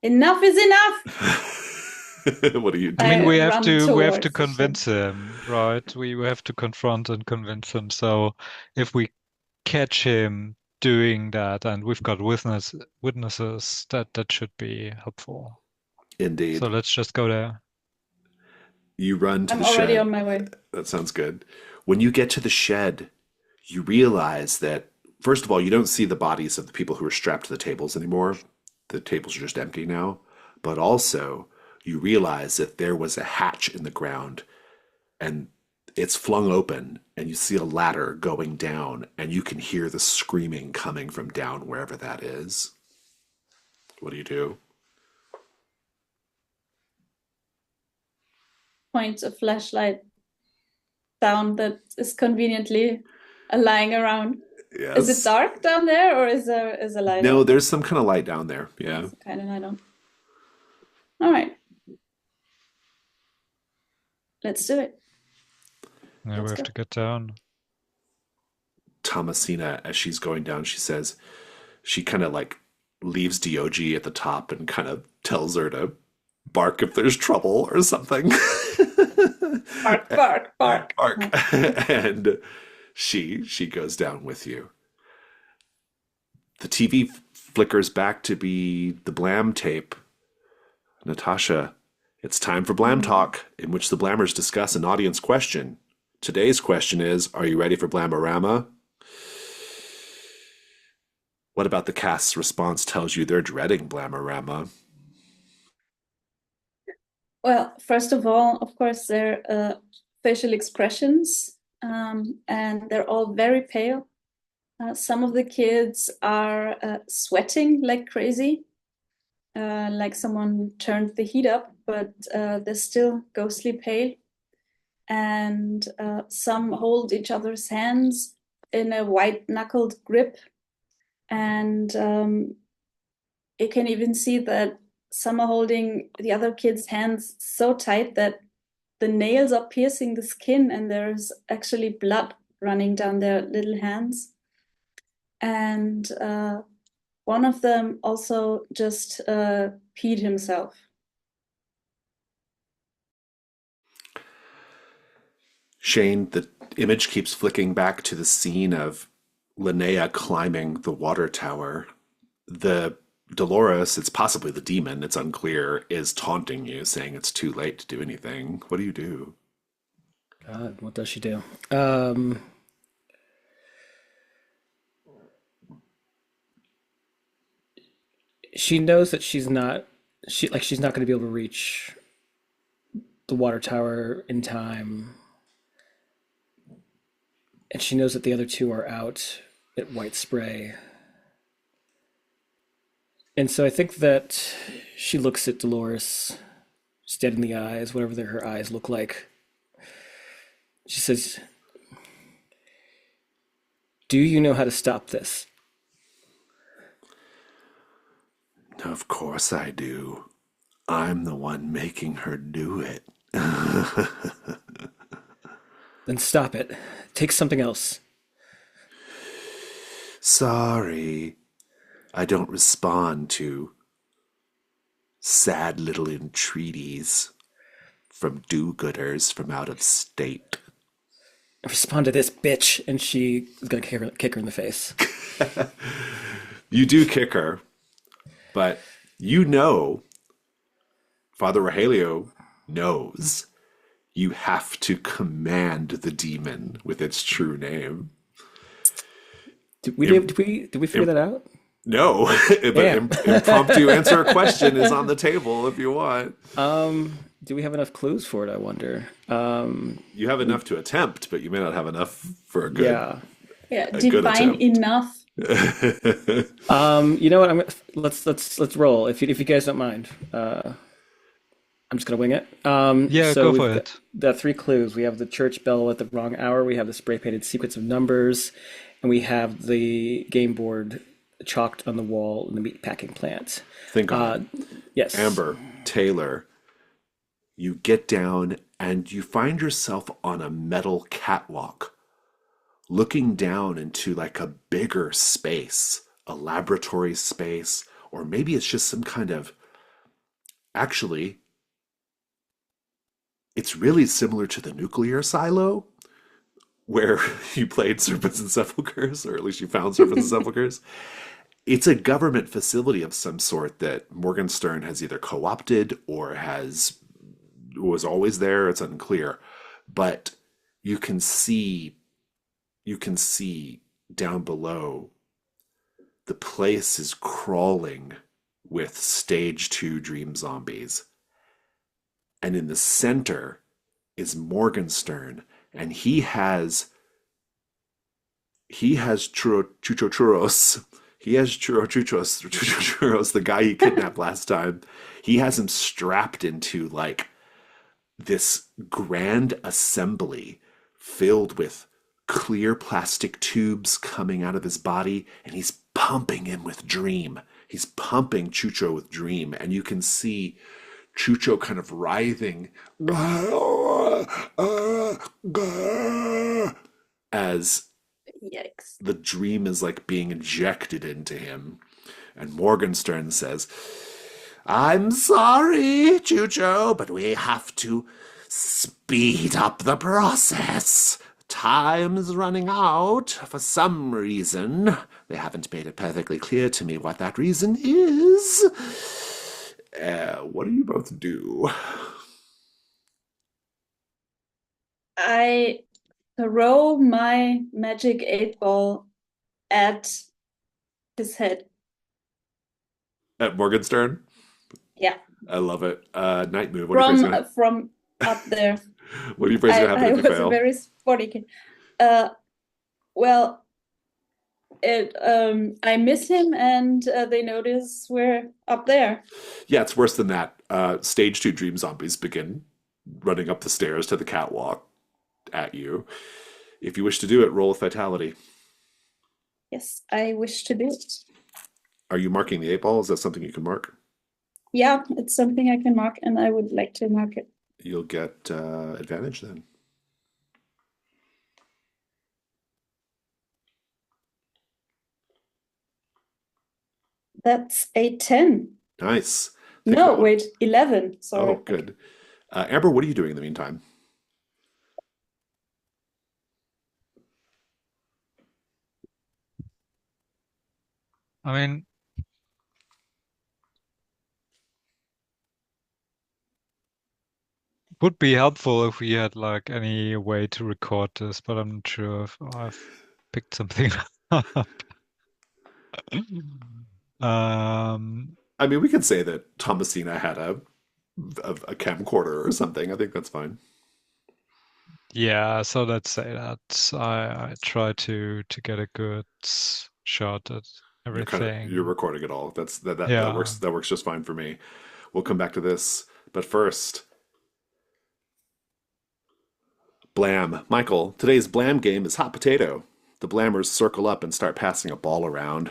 Enough is enough. What do you do? I mean, we have run to towards the convince him, right? We have to confront and convince him. So if we catch him doing that, and we've got witnesses, that should be helpful. Indeed. So let's just go there. You run to I'm the already shed. on my way. That sounds good. When you get to the shed, you realize that, first of all, you don't see the bodies of the people who are strapped to the tables anymore. The tables are just empty now. But also, you realize that there was a hatch in the ground and it's flung open and you see a ladder going down and you can hear the screaming coming from down wherever that is. What do you do? Point a flashlight down that is conveniently lying around. Yes. Is it dark down there, or is a light No, on? there's some kind of light down there. Yeah. It's kind of light on. All right. Let's do it. Yeah, we Let's have go. to get down. Thomasina, as she's going down, she says, she kind of like leaves DOG at the top and kind of tells her to bark if there's trouble or something. Bark, bark, bark. Bark. And she goes down with you. The TV flickers back to be the Blam tape. Natasha, it's time for Blam Talk, in which the Blammers discuss an audience question. Today's question is, are you ready for Blamorama? What about the cast's response tells you they're dreading Blamorama? Well, first of all, of course, their facial expressions, and they're all very pale. Some of the kids are sweating like crazy, like someone turned the heat up, but they're still ghostly pale. And some hold each other's hands in a white-knuckled grip. And you can even see that some are holding the other kids' hands so tight that the nails are piercing the skin, and there's actually blood running down their little hands. And one of them also just peed himself. Shane, the image keeps flicking back to the scene of Linnea climbing the water tower. The Dolores, it's possibly the demon, it's unclear, is taunting you, saying it's too late to do anything. What do you do? God, what does she do? She knows that she's not going to be able to reach the water tower in time, and she knows that the other two are out at White Spray. And so I think that she looks at Dolores, just dead in the eyes, whatever her eyes look like. She says, "Do you know how to stop this?" Of course I do. I'm the one making her do it. Then stop it. Take something else. Sorry, I don't respond to sad little entreaties from do-gooders from out of state. Respond to this bitch, and she is gonna kick her in the face. You do kick her, but you know, Father Rogelio knows you have to command the demon with its true name. Did we figure that out? No, but impromptu answer a question is on the table if you want. Do we have enough clues for it, I wonder? You have enough to attempt, but you may not have enough for a good. Yeah, a good divine attempt. enough. You know what? Let's roll if you guys don't mind. I'm just gonna wing it. Yeah, So go for we've it. got three clues. We have the church bell at the wrong hour. We have the spray painted sequence of numbers, and we have the game board chalked on the wall in the meat packing plant. Think on it. Yes. Amber, Taylor, you get down and you find yourself on a metal catwalk, looking down into like a bigger space, a laboratory space, or maybe it's just some kind of. Actually, it's really similar to the nuclear silo where you played Serpents and Sepulchres, or at least you found Serpents and Sepulchres. It's a government facility of some sort that Morgenstern has either co-opted or was always there. It's unclear, but you can see down below. The place is crawling with stage 2 dream zombies, and in the center is Morgenstern, and he has churros. He has churros, the guy he kidnapped last time. He has him strapped into like this grand assembly filled with clear plastic tubes coming out of his body, and he's pumping him with dream. He's pumping Chucho with dream, and you can see Chucho kind of writhing as Yikes. the dream is like being injected into him. And Morgenstern says, "I'm sorry, Chucho, but we have to Speed up the process. Time's running out for some reason. They haven't made it perfectly clear to me what that reason is. What do you both do? I throw my magic 8 ball at his head. At Morgenstern? Yeah, I love it. Night move. What do you think's gonna from up there. What do you think's gonna happen I if you was a fail? very sporty kid. Well, I miss him, and they notice we're up there. Yeah, it's worse than that. Stage 2 dream zombies begin running up the stairs to the catwalk at you. If you wish to do it, roll with vitality. Yes, I wish to do it. Are you marking the 8 ball? Is that something you can mark? Yeah, it's something I can mark, and I would like to mark it. You'll get advantage then. That's a 10. Nice. Think No, about wait, 11. Oh, Sorry. good. Amber, what are you doing in the meantime? I mean, would be helpful if we had like any way to record this, but I'm not sure if I've picked something up. Um, I mean, we could say that Thomasina had a camcorder or something. I think that's fine. yeah, so let's say that I try to get a good shot at You're everything. recording it all. Yeah. That works just fine for me. We'll come back to this, but first, Blam. Michael, today's Blam game is hot potato. The Blammers circle up and start passing a ball around.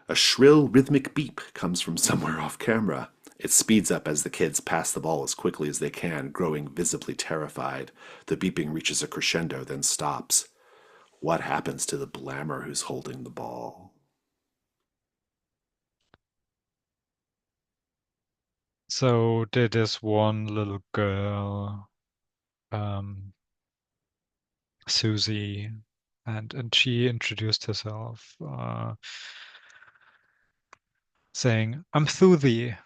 A shrill, rhythmic beep comes from somewhere off camera. It speeds up as the kids pass the ball as quickly as they can, growing visibly terrified. The beeping reaches a crescendo, then stops. What happens to the Blammer who's holding the ball? So there is one little girl, um, Susie, and she introduced herself, saying, "I'm Thuthi."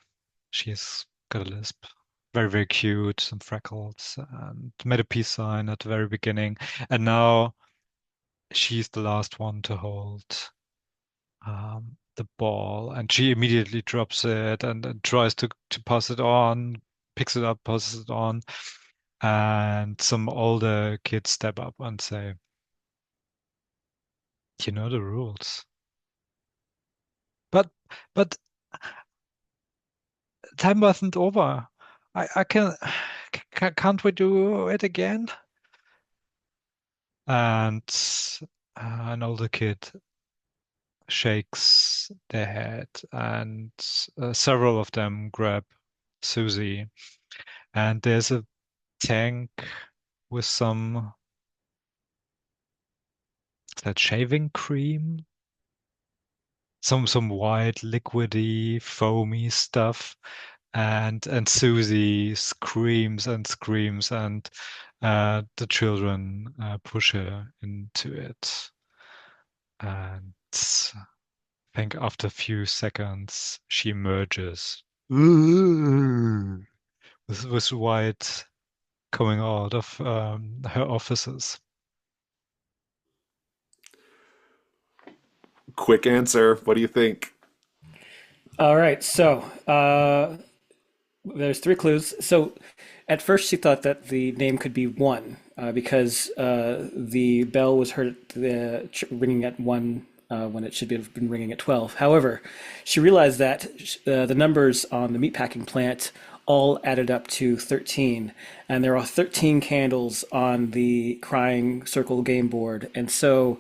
She's got a lisp. Very, very cute, some freckles, and made a peace sign at the very beginning. And now she's the last one to hold the ball, and she immediately drops it and tries to pass it on, picks it up, passes it on, and some older kids step up and say, "You know the rules." But but time wasn't over. I can't we do it again? And an older kid shakes their head, and several of them grab Susie. And there's a tank with some, is that shaving cream? Some white liquidy, foamy stuff. And Susie screams and screams, and the children push her into it. And I think after a few seconds, she emerges with white coming out of her offices. Quick answer. What do you think? All right, so there's three clues. So at first she thought that the name could be one because the bell was heard at ringing at one when it should have been ringing at 12. However, she realized that the numbers on the meatpacking plant all added up to 13, and there are 13 candles on the crying circle game board, and so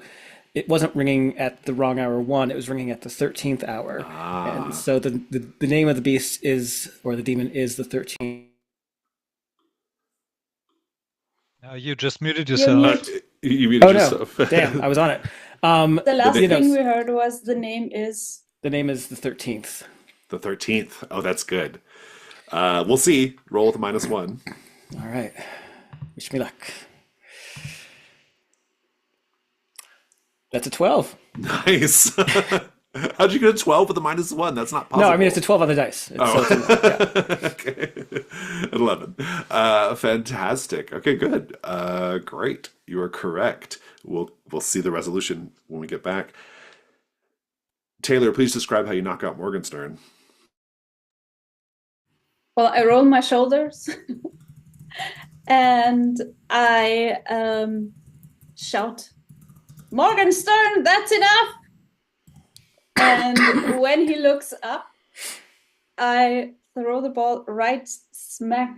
it wasn't ringing at the wrong hour one, it was ringing at the 13th hour. And Ah. so the name of the beast is, or the demon is the 13th. You just muted You're Uh, yourself. mute. you muted Oh no, yourself. damn, I was on it. Um, The last you know, thing we heard was the name is. the name is the 13th. The 13th. Oh, that's good. We'll see. Roll with a -1. All right. Wish me luck. That's a 12. Nice. How'd you get a 12 with a -1? That's not No, I mean it's a possible. 12 on the dice. So it's yeah. Oh, okay. 11. Fantastic. Okay, good. Great. You are correct. We'll see the resolution when we get back. Taylor, please describe how you knock out Morgenstern. Well, I roll my shoulders and I shout, Morgenstern, that's enough! And when he looks up, I throw the ball right smack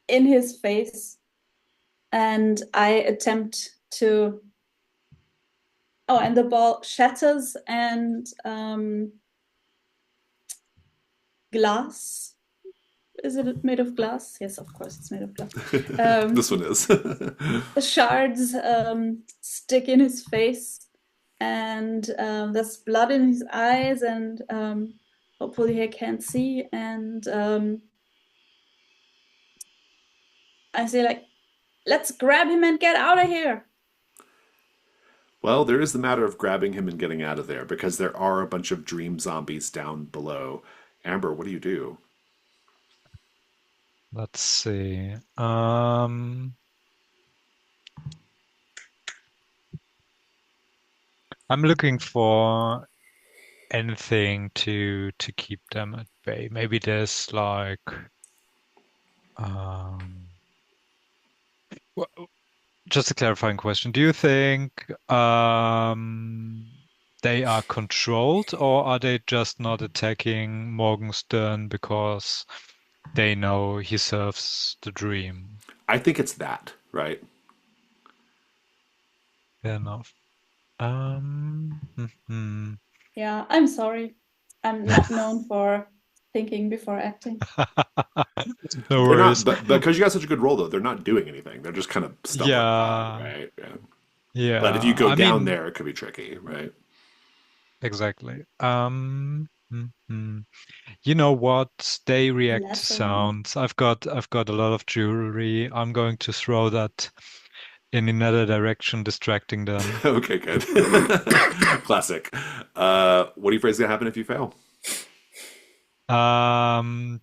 in his face and I attempt to. Oh, and the ball shatters and glass. Is it made of glass? Yes, of course, it's made of glass. This one is. Shards stick in his face, and there's blood in his eyes, and hopefully he can't see. And I say, like, let's grab him and get out of here. Well, there is the matter of grabbing him and getting out of there because there are a bunch of dream zombies down below. Amber, what do you do? Let's see. I'm looking for anything to keep them at bay. Maybe there's like um just a clarifying question. Do you think they are controlled, or are they just not attacking Morgenstern because they know he serves the dream? I think it's that, right? Fair enough. Mhm. Yeah, I'm sorry. I'm not known for thinking before acting. No They're not, worries. but because you got such a good roll, though, they're not doing anything. They're just kind of stumbling by, Yeah, right? Yeah. But if you yeah. go I down mean, there, it could be tricky, right? exactly. Mhm. You know what? They react to Lasso. sounds. I've got a lot of jewelry. I'm going to throw that in another direction, distracting them. Okay, good. Classic. What do you afraid is gonna happen if you fail?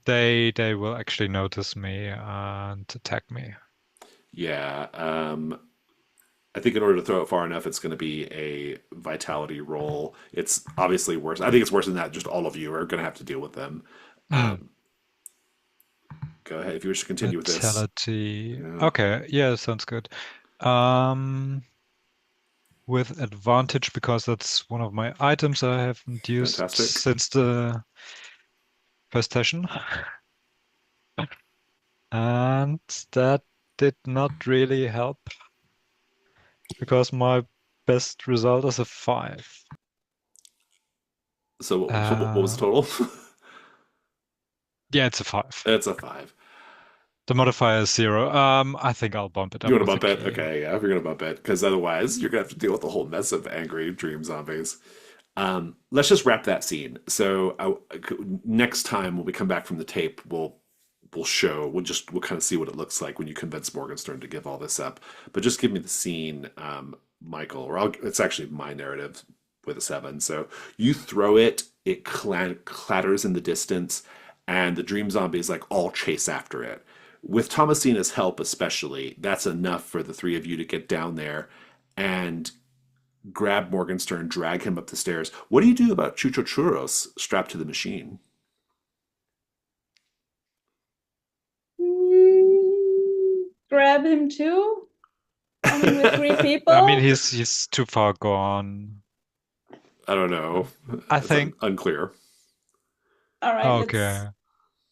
They will actually notice me and attack me. Yeah. I think in order to throw it far enough, it's going to be a vitality roll. It's obviously worse. I think it's worse than that. Just all of you are going to have to deal with them. Mm, Go ahead if you wish to continue with this. Vitality. Yeah, Okay, yeah, sounds good. Um, with advantage because that's one of my items I haven't used fantastic. since the first session. And that did not really help because my best result is a 5. So what was the total? Yeah, it's a 5. It's a 5. The modifier is 0. I think I'll bump it You up want to with a bump it? key. Okay, yeah, if you're going to bump it, because otherwise you're going to have to deal with the whole mess of angry dream zombies. Let's just wrap that scene. So next time when we come back from the tape, we'll kind of see what it looks like when you convince Morgenstern to give all this up. But just give me the scene, Michael, it's actually my narrative with a 7. So you throw it, it clatters in the distance, and the dream zombies like all chase after it. With Thomasina's help, especially, that's enough for the three of you to get down there and grab Morgenstern, drag him up the stairs. What do you do about Chucho Churros strapped to the machine? Grab him too? I mean, with three I mean, people? he's too far gone. I don't know. I It's think. unclear. All right, Okay.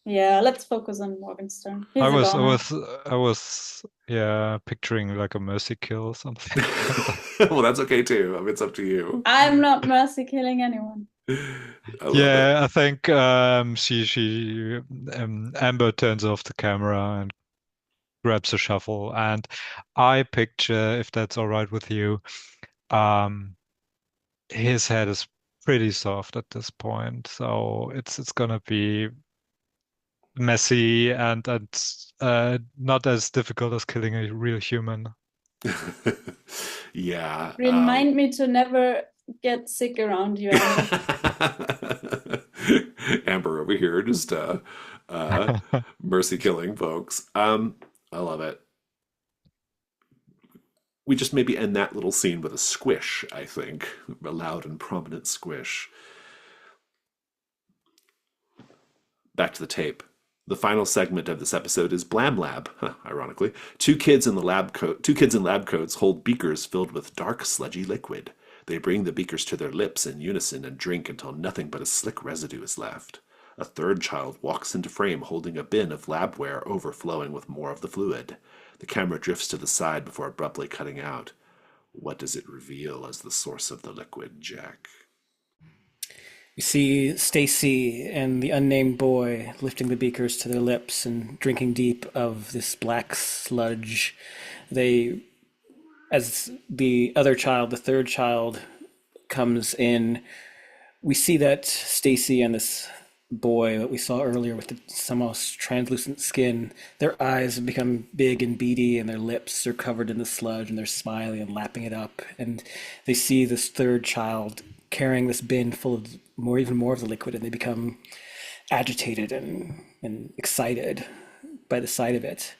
let's focus on Morgenstern. I He's a was, I goner. was, I was, yeah, picturing like a mercy kill or something like that. Well, that's okay too. I mean, it's up to you. I'm not mercy killing anyone. I love it. Yeah, I think she Amber turns off the camera and grabs a shovel, and I picture, if that's all right with you, um, his head is pretty soft at this point, so it's gonna be messy and not as difficult as killing a real human. Yeah. Remind me to never get sick around you, Amber. Amber over here just mercy killing folks. I love it. We just maybe end that little scene with a squish, I think. A loud and prominent squish. Back to the tape. The final segment of this episode is Blam Lab, ironically. Two kids in lab coats hold beakers filled with dark, sludgy liquid. They bring the beakers to their lips in unison and drink until nothing but a slick residue is left. A third child walks into frame holding a bin of labware overflowing with more of the fluid. The camera drifts to the side before abruptly cutting out. What does it reveal as the source of the liquid, Jack? You see Stacy and the unnamed boy lifting the beakers to their lips and drinking deep of this black sludge. They, as the other child, the third child, comes in, we see that Stacy and this boy that we saw earlier with the almost translucent skin, their eyes have become big and beady and their lips are covered in the sludge and they're smiling and lapping it up. And they see this third child carrying this bin full of even more of the liquid, and they become agitated and excited by the sight of it.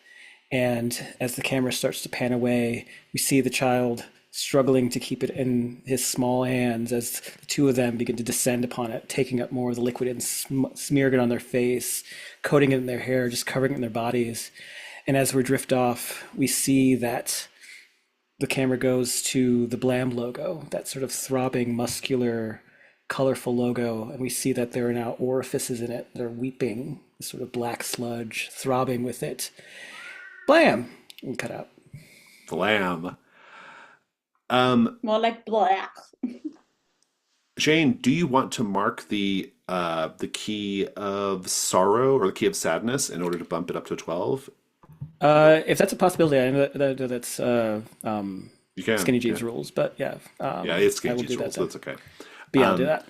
And as the camera starts to pan away, we see the child struggling to keep it in his small hands as the two of them begin to descend upon it, taking up more of the liquid and smearing it on their face, coating it in their hair, just covering it in their bodies. And as we drift off, we see that the camera goes to the Blam logo, that sort of throbbing, muscular, colorful logo, and we see that there are now orifices in it that are weeping, sort of black sludge, throbbing with it. Blam! And cut out. Blam. More like black. Shane, do you want to mark the key of sorrow or the key of sadness in order to bump it up to 12? If that's a possibility, I know that's You can. Skinny Jeans Yeah. rules, but yeah. Yeah, it's I Skinny will Jeans do that rules. then. That's okay. But yeah, I'll do that.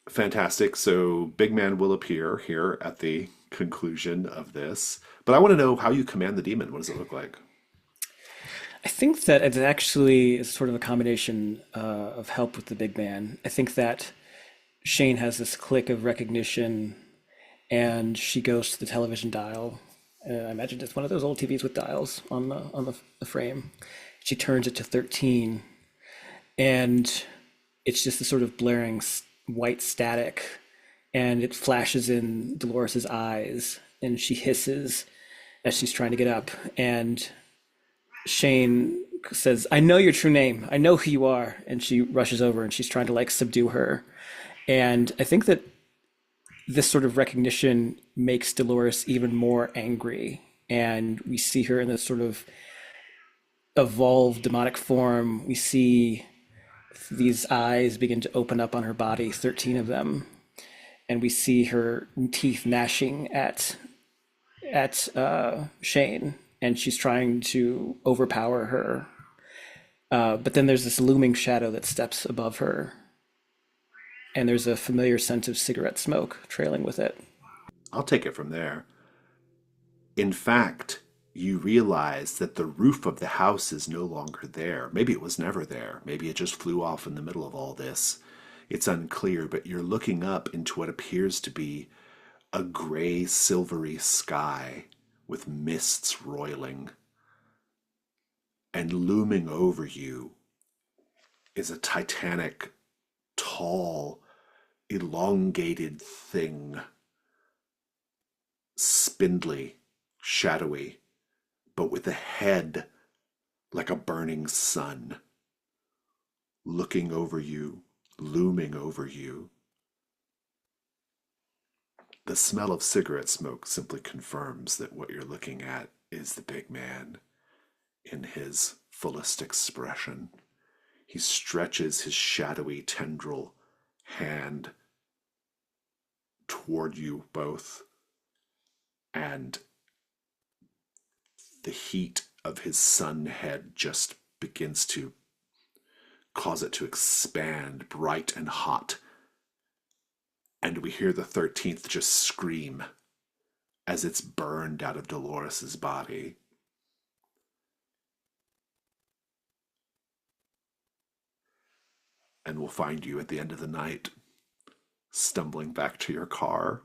Fantastic. So Big Man will appear here at the conclusion of this. But I want to know how you command the demon. What does it look like? I think that it's actually sort of a combination of help with the big man. I think that Shane has this click of recognition, and she goes to the television dial. I imagine it's one of those old TVs with dials on the frame. She turns it to 13, and it's just a sort of blaring white static, and it flashes in Dolores's eyes, and she hisses as she's trying to get up, and Shane says, "I know your true name. I know who you are." And she rushes over and she's trying to like subdue her. And I think that this sort of recognition makes Dolores even more angry. And we see her in this sort of evolved demonic form. We see these eyes begin to open up on her body, 13 of them. And we see her teeth gnashing at Shane, and she's trying to overpower her. But then there's this looming shadow that steps above her, and there's a familiar scent of cigarette smoke trailing with it. I'll take it from there. In fact, you realize that the roof of the house is no longer there. Maybe it was never there. Maybe it just flew off in the middle of all this. It's unclear, but you're looking up into what appears to be a gray, silvery sky with mists roiling. And looming over you is a titanic, tall, elongated thing. Spindly, shadowy, but with a head like a burning sun. Looking over you, looming over you. The smell of cigarette smoke simply confirms that what you're looking at is the big man in his fullest expression. He stretches his shadowy tendril hand toward you both, and the heat of his sun head just begins to cause it to expand bright and hot. And we hear the 13th just scream as it's burned out of Dolores's body. And we'll find you at the end of the night, stumbling back to your car.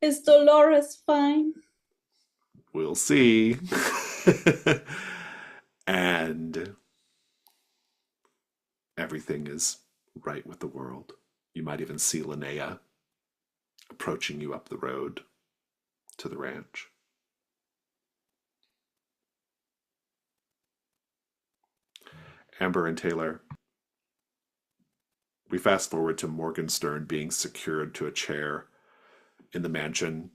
Is Dolores fine? We'll see. And everything is right with the world. You might even see Linnea approaching you up the road to the ranch. Amber and Taylor, we fast forward to Morgenstern being secured to a chair in the mansion.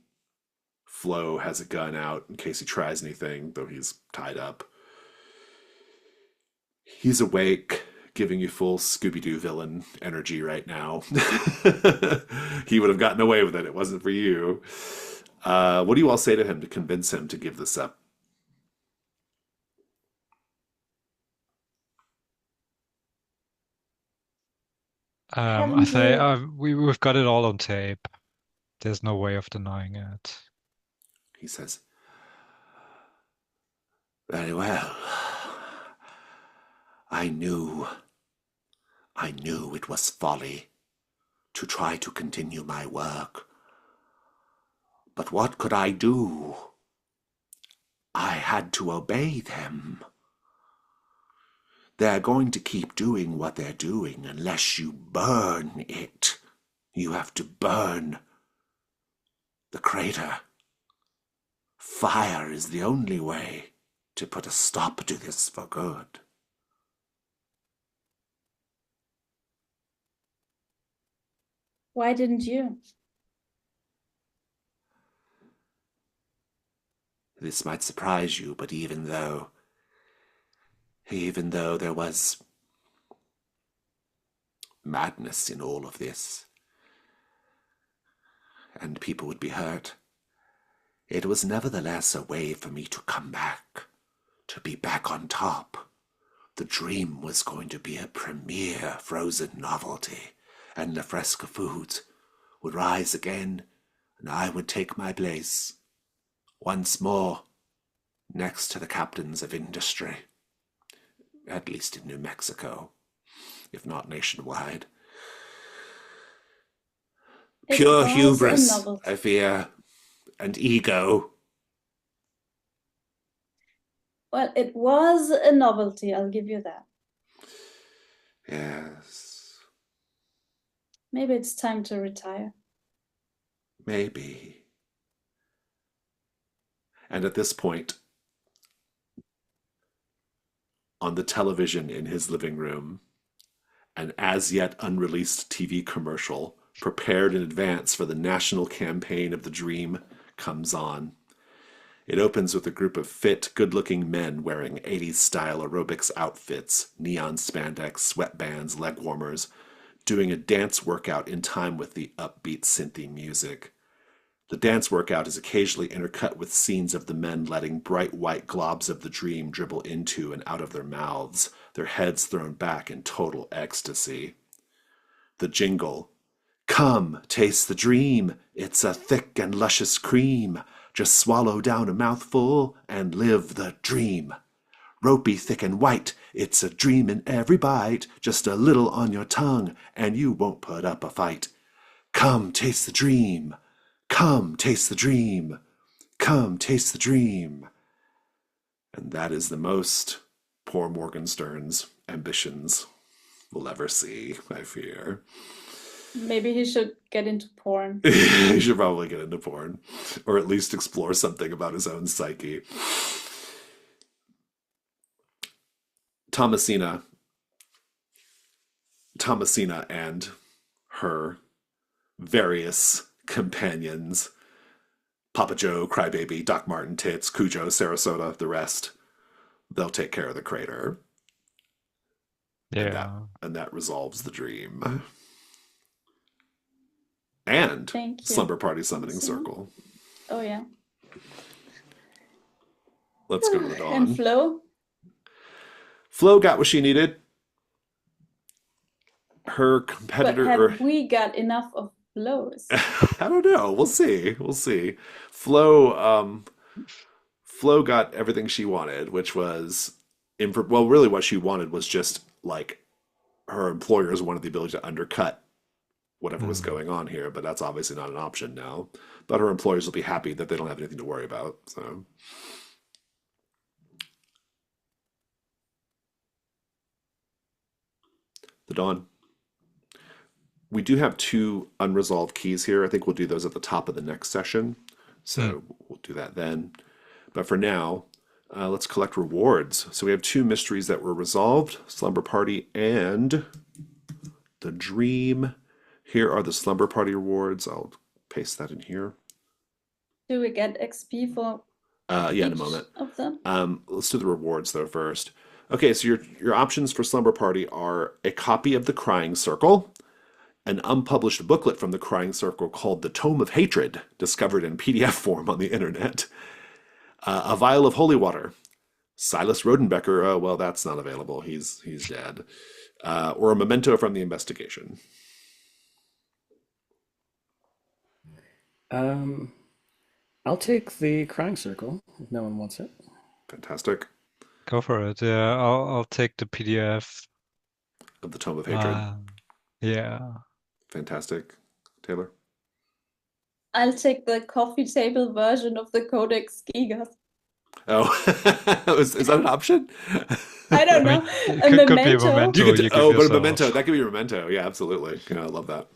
Flo has a gun out in case he tries anything, though he's tied up. He's awake, giving you full Scooby-Doo villain energy right now. He would have gotten away with it. It wasn't for you. What do you all say to him to convince him to give this up? I Haven't say you? we've got it all on tape. There's no way of denying it. He says, "Very well. I knew it was folly to try to continue my work. But what could I do? I had to obey them. They're going to keep doing what they're doing unless you burn it. You have to burn the crater. Fire is the only way to put a stop to this for good." Why didn't you? This might surprise you, but even though there was madness in all of this, and people would be hurt, it was nevertheless a way for me to come back, to be back on top. The dream was going to be a premier frozen novelty, and the Fresca foods would rise again, and I would take my place once more next to the captains of industry, at least in New Mexico, if not nationwide. It Pure was a hubris, novelty. I fear, and ego. Well, it was a novelty, I'll give you that. Yes, Maybe it's time to retire. maybe. And at this point, on the television in his living room, an as yet unreleased TV commercial prepared in advance for the national campaign of the dream comes on. It opens with a group of fit, good-looking men wearing 80s style aerobics outfits, neon spandex, sweatbands, leg warmers, doing a dance workout in time with the upbeat synthy music. The dance workout is occasionally intercut with scenes of the men letting bright white globs of the dream dribble into and out of their mouths, their heads thrown back in total ecstasy. The jingle, "Come, taste the dream. It's a thick and luscious cream. Just swallow down a mouthful and live the dream. Ropey, thick and white. It's a dream in every bite. Just a little on your tongue and you won't put up a fight. Come, taste the dream. Come, taste the dream. Come, taste the dream." And that is the most poor Morgenstern's ambitions will ever see, I fear. Maybe he should get into porn. He should probably get into porn, or at least explore something about his own psyche. Thomasina and her various companions, Papa Joe, Crybaby, Doc Martin, Tits, Cujo, Sarasota, the rest, they'll take care of the crater. Yeah. And that resolves the dream. And Thank you. Slumber Party Summoning Circle. Oh, yeah. Let's go to the dawn. And Flo? Flo got what she needed. Her But competitor... have we got enough of flows. I don't know. We'll see. We'll see. Flo, Flo got everything she wanted, which was, well, really what she wanted was just like her employers wanted the ability to undercut whatever was Hmm. going on here, but that's obviously not an option now. But her employers will be happy that they don't have anything to worry about. So, the Dawn. We do have two unresolved keys here. I think we'll do those at the top of the next session. Hmm. So we'll do that then. But for now, let's collect rewards. So we have two mysteries that were resolved, Slumber Party and the Dream. Here are the Slumber Party rewards. I'll paste that in here. Do we get XP for Yeah, in a each moment. of them? Let's do the rewards though first. Okay, so your options for Slumber Party are a copy of the Crying Circle, an unpublished booklet from the Crying Circle called The Tome of Hatred, discovered in PDF form on the internet, a vial of holy water, Silas Rodenbecker, well, that's not available. He's dead. Or a memento from the investigation. I'll take the crying circle if no one wants it. Fantastic. Go for it. Yeah, I'll take the PDF. Of the Tome of Hatred. Yeah. Fantastic. Taylor? I'll take the coffee table version of the Codex Gigas. Oh, is that an option? I don't I mean, know. it A could be a memento. memento You could, you give oh, but a yourself. memento. That could be a memento. Yeah, absolutely. Yeah, I love that.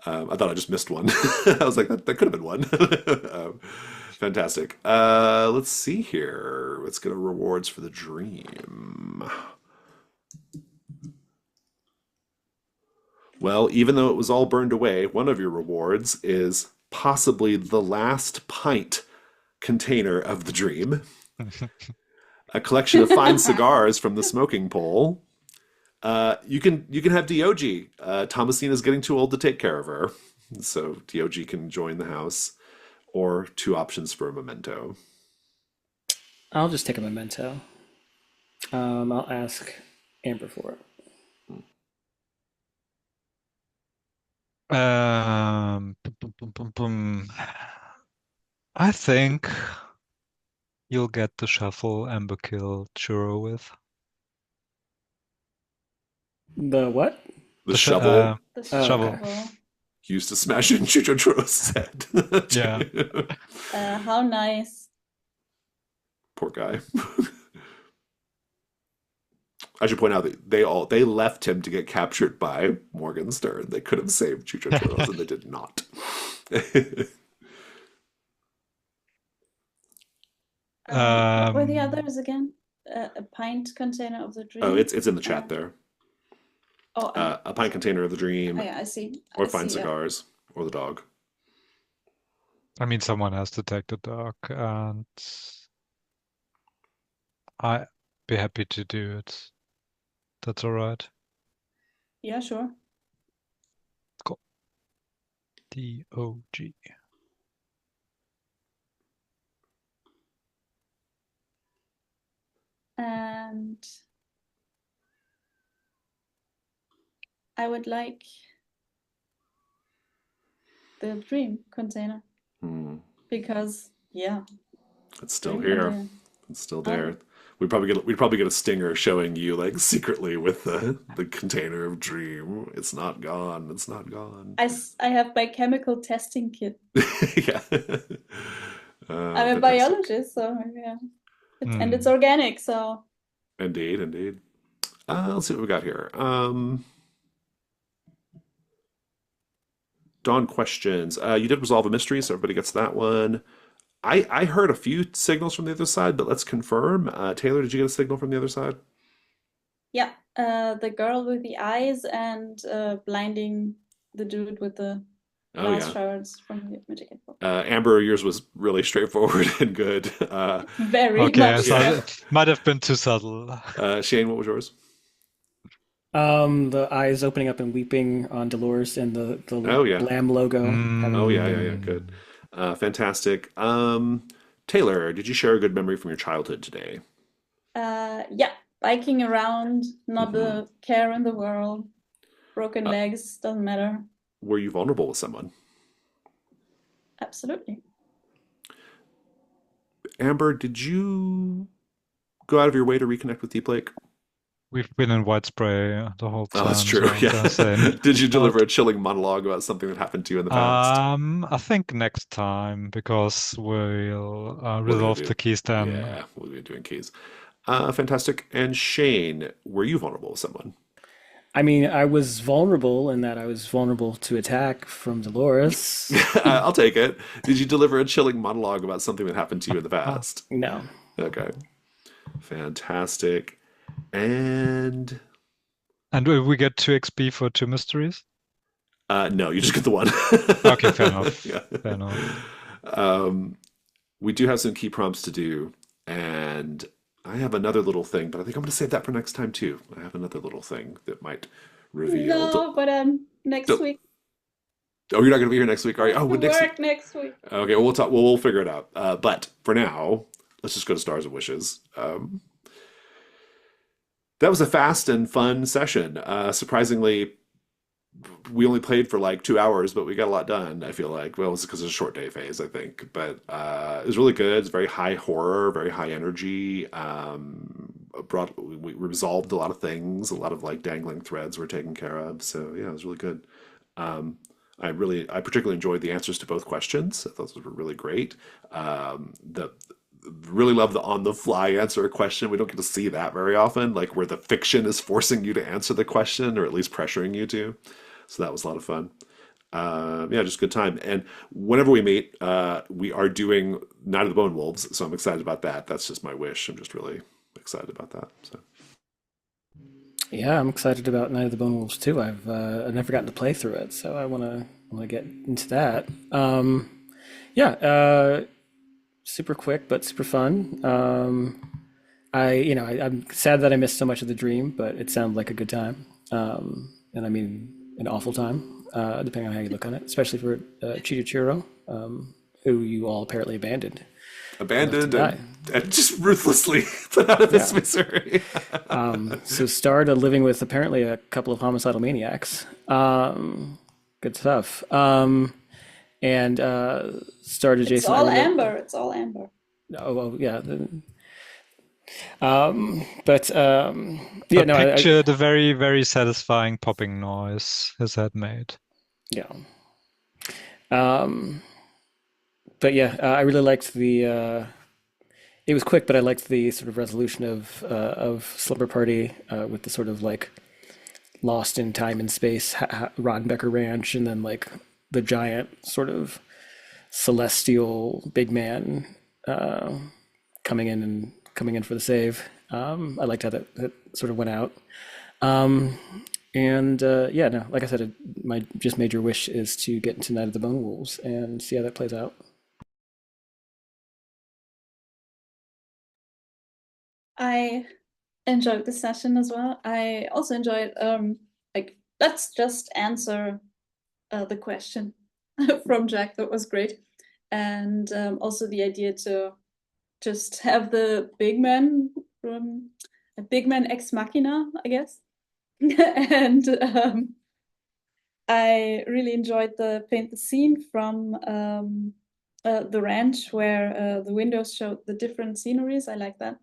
I thought I just missed one. I was like, that could have been one. Fantastic. Let's see here. Let's get a rewards for the Dream. Well, even though it was all burned away, one of your rewards is possibly the last pint container of the Dream, a collection of fine cigars from the smoking pole. You can have Diogi. Thomasina's getting too old to take care of her, so Diogi can join the house. Or two options for a memento. I'll just take a memento. I'll ask Amber for it. Pum. I think you'll get the shuffle Amber killed Churro with. The what? The The shovel The shovel. shovel. used to smash in Chuchotro's head. Yeah. How nice. Poor guy. I should point out that they left him to get captured by Morgenstern. They could have saved Chuchotro's and they did not. What were the Um, others again? A pint container of the Dream. Oh, it's in the chat there. Oh, A pint container of the Dream, oh, yeah, I see. or I fine see, yeah. cigars, or the dog. I mean, someone has to take the dog, and I'd be happy to do it. That's all right. Yeah, sure. Cool. DOG. And I would like the Dream container because, yeah, It's still Dream here. container. It's still there. We'd probably get a stinger showing you like secretly with the container of Dream. It's not gone. It's not gone. I have my chemical testing kit. Yeah. I'm a Fantastic. biologist, so yeah. And it's organic, so. Indeed, indeed. Let's see what we got here. Dawn questions. You did resolve a mystery, so everybody gets that one. I heard a few signals from the other side, but let's confirm. Taylor, did you get a signal from the other side? Yeah, the girl with the eyes and blinding the dude with the Oh, glass yeah. shards from the magic info. Amber, yours was really straightforward and good. Very Okay, much so so. it might have been too subtle. Shane, what was yours? The eyes opening up and weeping on Dolores and the Oh, yeah. Lamb logo. Oh, yeah, good. Fantastic. Taylor, did you share a good memory from your childhood today? Yeah, biking around, not a care in the world, broken legs, doesn't matter. Were you vulnerable with someone? absolutely. Amber, did you go out of your way to reconnect with Deep Lake? We've been in white spray the whole Oh, that's time, true. so I'm Yeah. gonna say Did you deliver not. a chilling monologue about something that happened to you in the past? I think next time because we'll We're gonna resolve do. the keys then. Yeah, we'll be doing keys. Fantastic. And Shane, were you vulnerable with someone? I mean, I was vulnerable in that I was vulnerable to attack from Dolores. I'll take it. Did you deliver a chilling monologue about something that happened to you in the Ah, past? No. Okay. Fantastic. And and we get 2 XP for 2 mysteries? no, you just get the one. Okay, fair enough. Yeah. Fair enough. We do have some key prompts to do, and I have another little thing, but I think I'm going to save that for next time too. I have another little thing that might reveal. No, but next week. Oh, you're not going to be here next week, I are you? have Oh, to what next week? work next week. Okay, well, we'll talk. Well, we'll figure it out. But for now, let's just go to Stars and Wishes. That was a fast and fun session. Surprisingly, we only played for like 2 hours, but we got a lot done. I feel like, well, it's because it's a short day phase, I think, but it was really good. It's very high horror, very high energy. We resolved a lot of things, a lot of like dangling threads were taken care of. So yeah, it was really good. I particularly enjoyed the answers to both questions. I thought those were really great. The Really love the on the fly answer a question. We don't get to see that very often, like where the fiction is forcing you to answer the question or at least pressuring you to. So that was a lot of fun. Yeah, just a good time. And whenever we meet, we are doing Night of the Bone Wolves, so I'm excited about that. That's just my wish. I'm just really excited about that. So Yeah, I'm excited about Night of the Bone Wolves too. I've never gotten to play through it, so I wanna get into that. Yeah, super quick but super fun. I'm sad that I missed so much of the dream, but it sounded like a good time. And I mean an awful time, depending on how you look on it, especially for Chirichiro, who you all apparently abandoned and left to abandoned die. and just ruthlessly put out of his Yeah. misery. So starred living with apparently a couple of homicidal maniacs. Good stuff. And started It's Jason. all Amber. It's all Amber. Oh well, yeah. But yeah, But no, picture the very, very satisfying popping noise his head made. yeah. Um, but yeah, I really liked the. It was quick, but I liked the sort of resolution of Slumber Party with the sort of like lost in time and space Rodenbecker Ranch, and then like the giant sort of celestial big man coming in for the save. I liked how that sort of went out. And yeah, no, like I said, my just major wish is to get into Night of the Bone Wolves and see how that plays out. I enjoyed the session as well. I also enjoyed like let's just answer the question from Jack. That was great, and also the idea to just have the big man, a big man ex machina, I guess. And I really enjoyed the paint the scene from the ranch where the windows showed the different sceneries. I like that.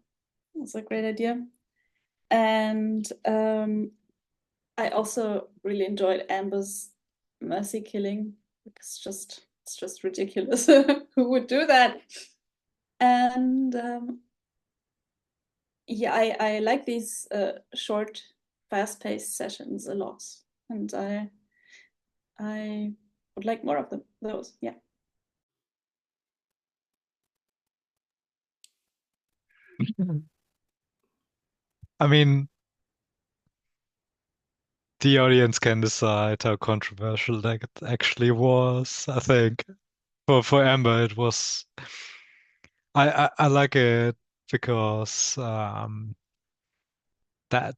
That's a great idea. And I also really enjoyed Amber's mercy killing. It's just ridiculous. Who would do that? And yeah, I like these short, fast-paced sessions a lot, and I would like more of them. Those, yeah. I mean, the audience can decide how controversial that actually was. I think for Amber, it was. I like it because that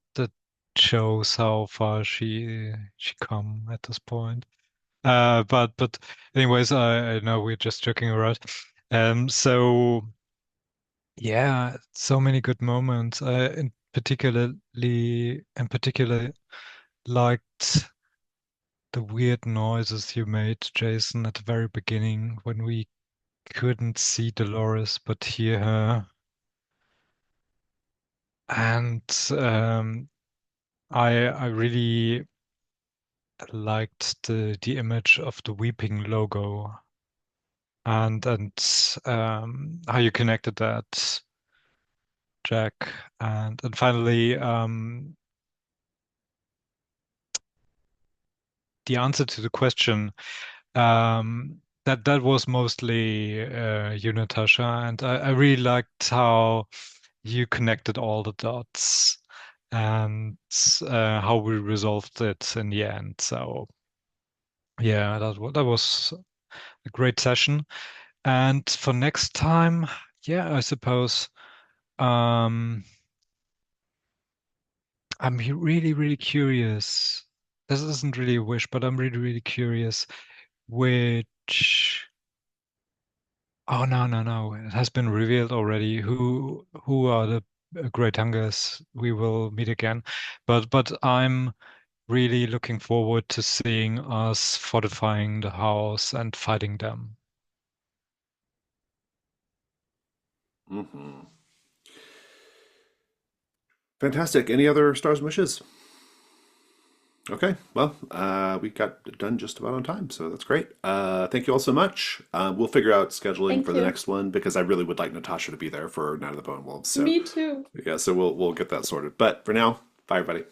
shows how far she come at this point. But anyways, I know we're just joking around. So yeah, so many good moments. In particular liked the weird noises you made, Jason, at the very beginning when we couldn't see Dolores but hear her. And I really liked the image of the weeping logo and how you connected that, Jack. And finally, the answer to the question, that was mostly you, Natasha, and I really liked how you connected all the dots and how we resolved it in the end. So yeah, that was a great session. And for next time, yeah, I suppose um, really, really curious. This isn't really a wish, but I'm really, really curious which. Oh no, no, no! It has been revealed already. Who are the great hungers we will meet again? But I'm really looking forward to seeing us fortifying the house and fighting them. Hmm. Fantastic. Any other stars and wishes? Okay, well, we got it done just about on time, so that's great. Thank you all so much. We'll figure out scheduling for Thank the you. next one because I really would like Natasha to be there for Night of the Bone Wolves. So Me too. yeah, so we'll get that sorted. But for now, bye everybody.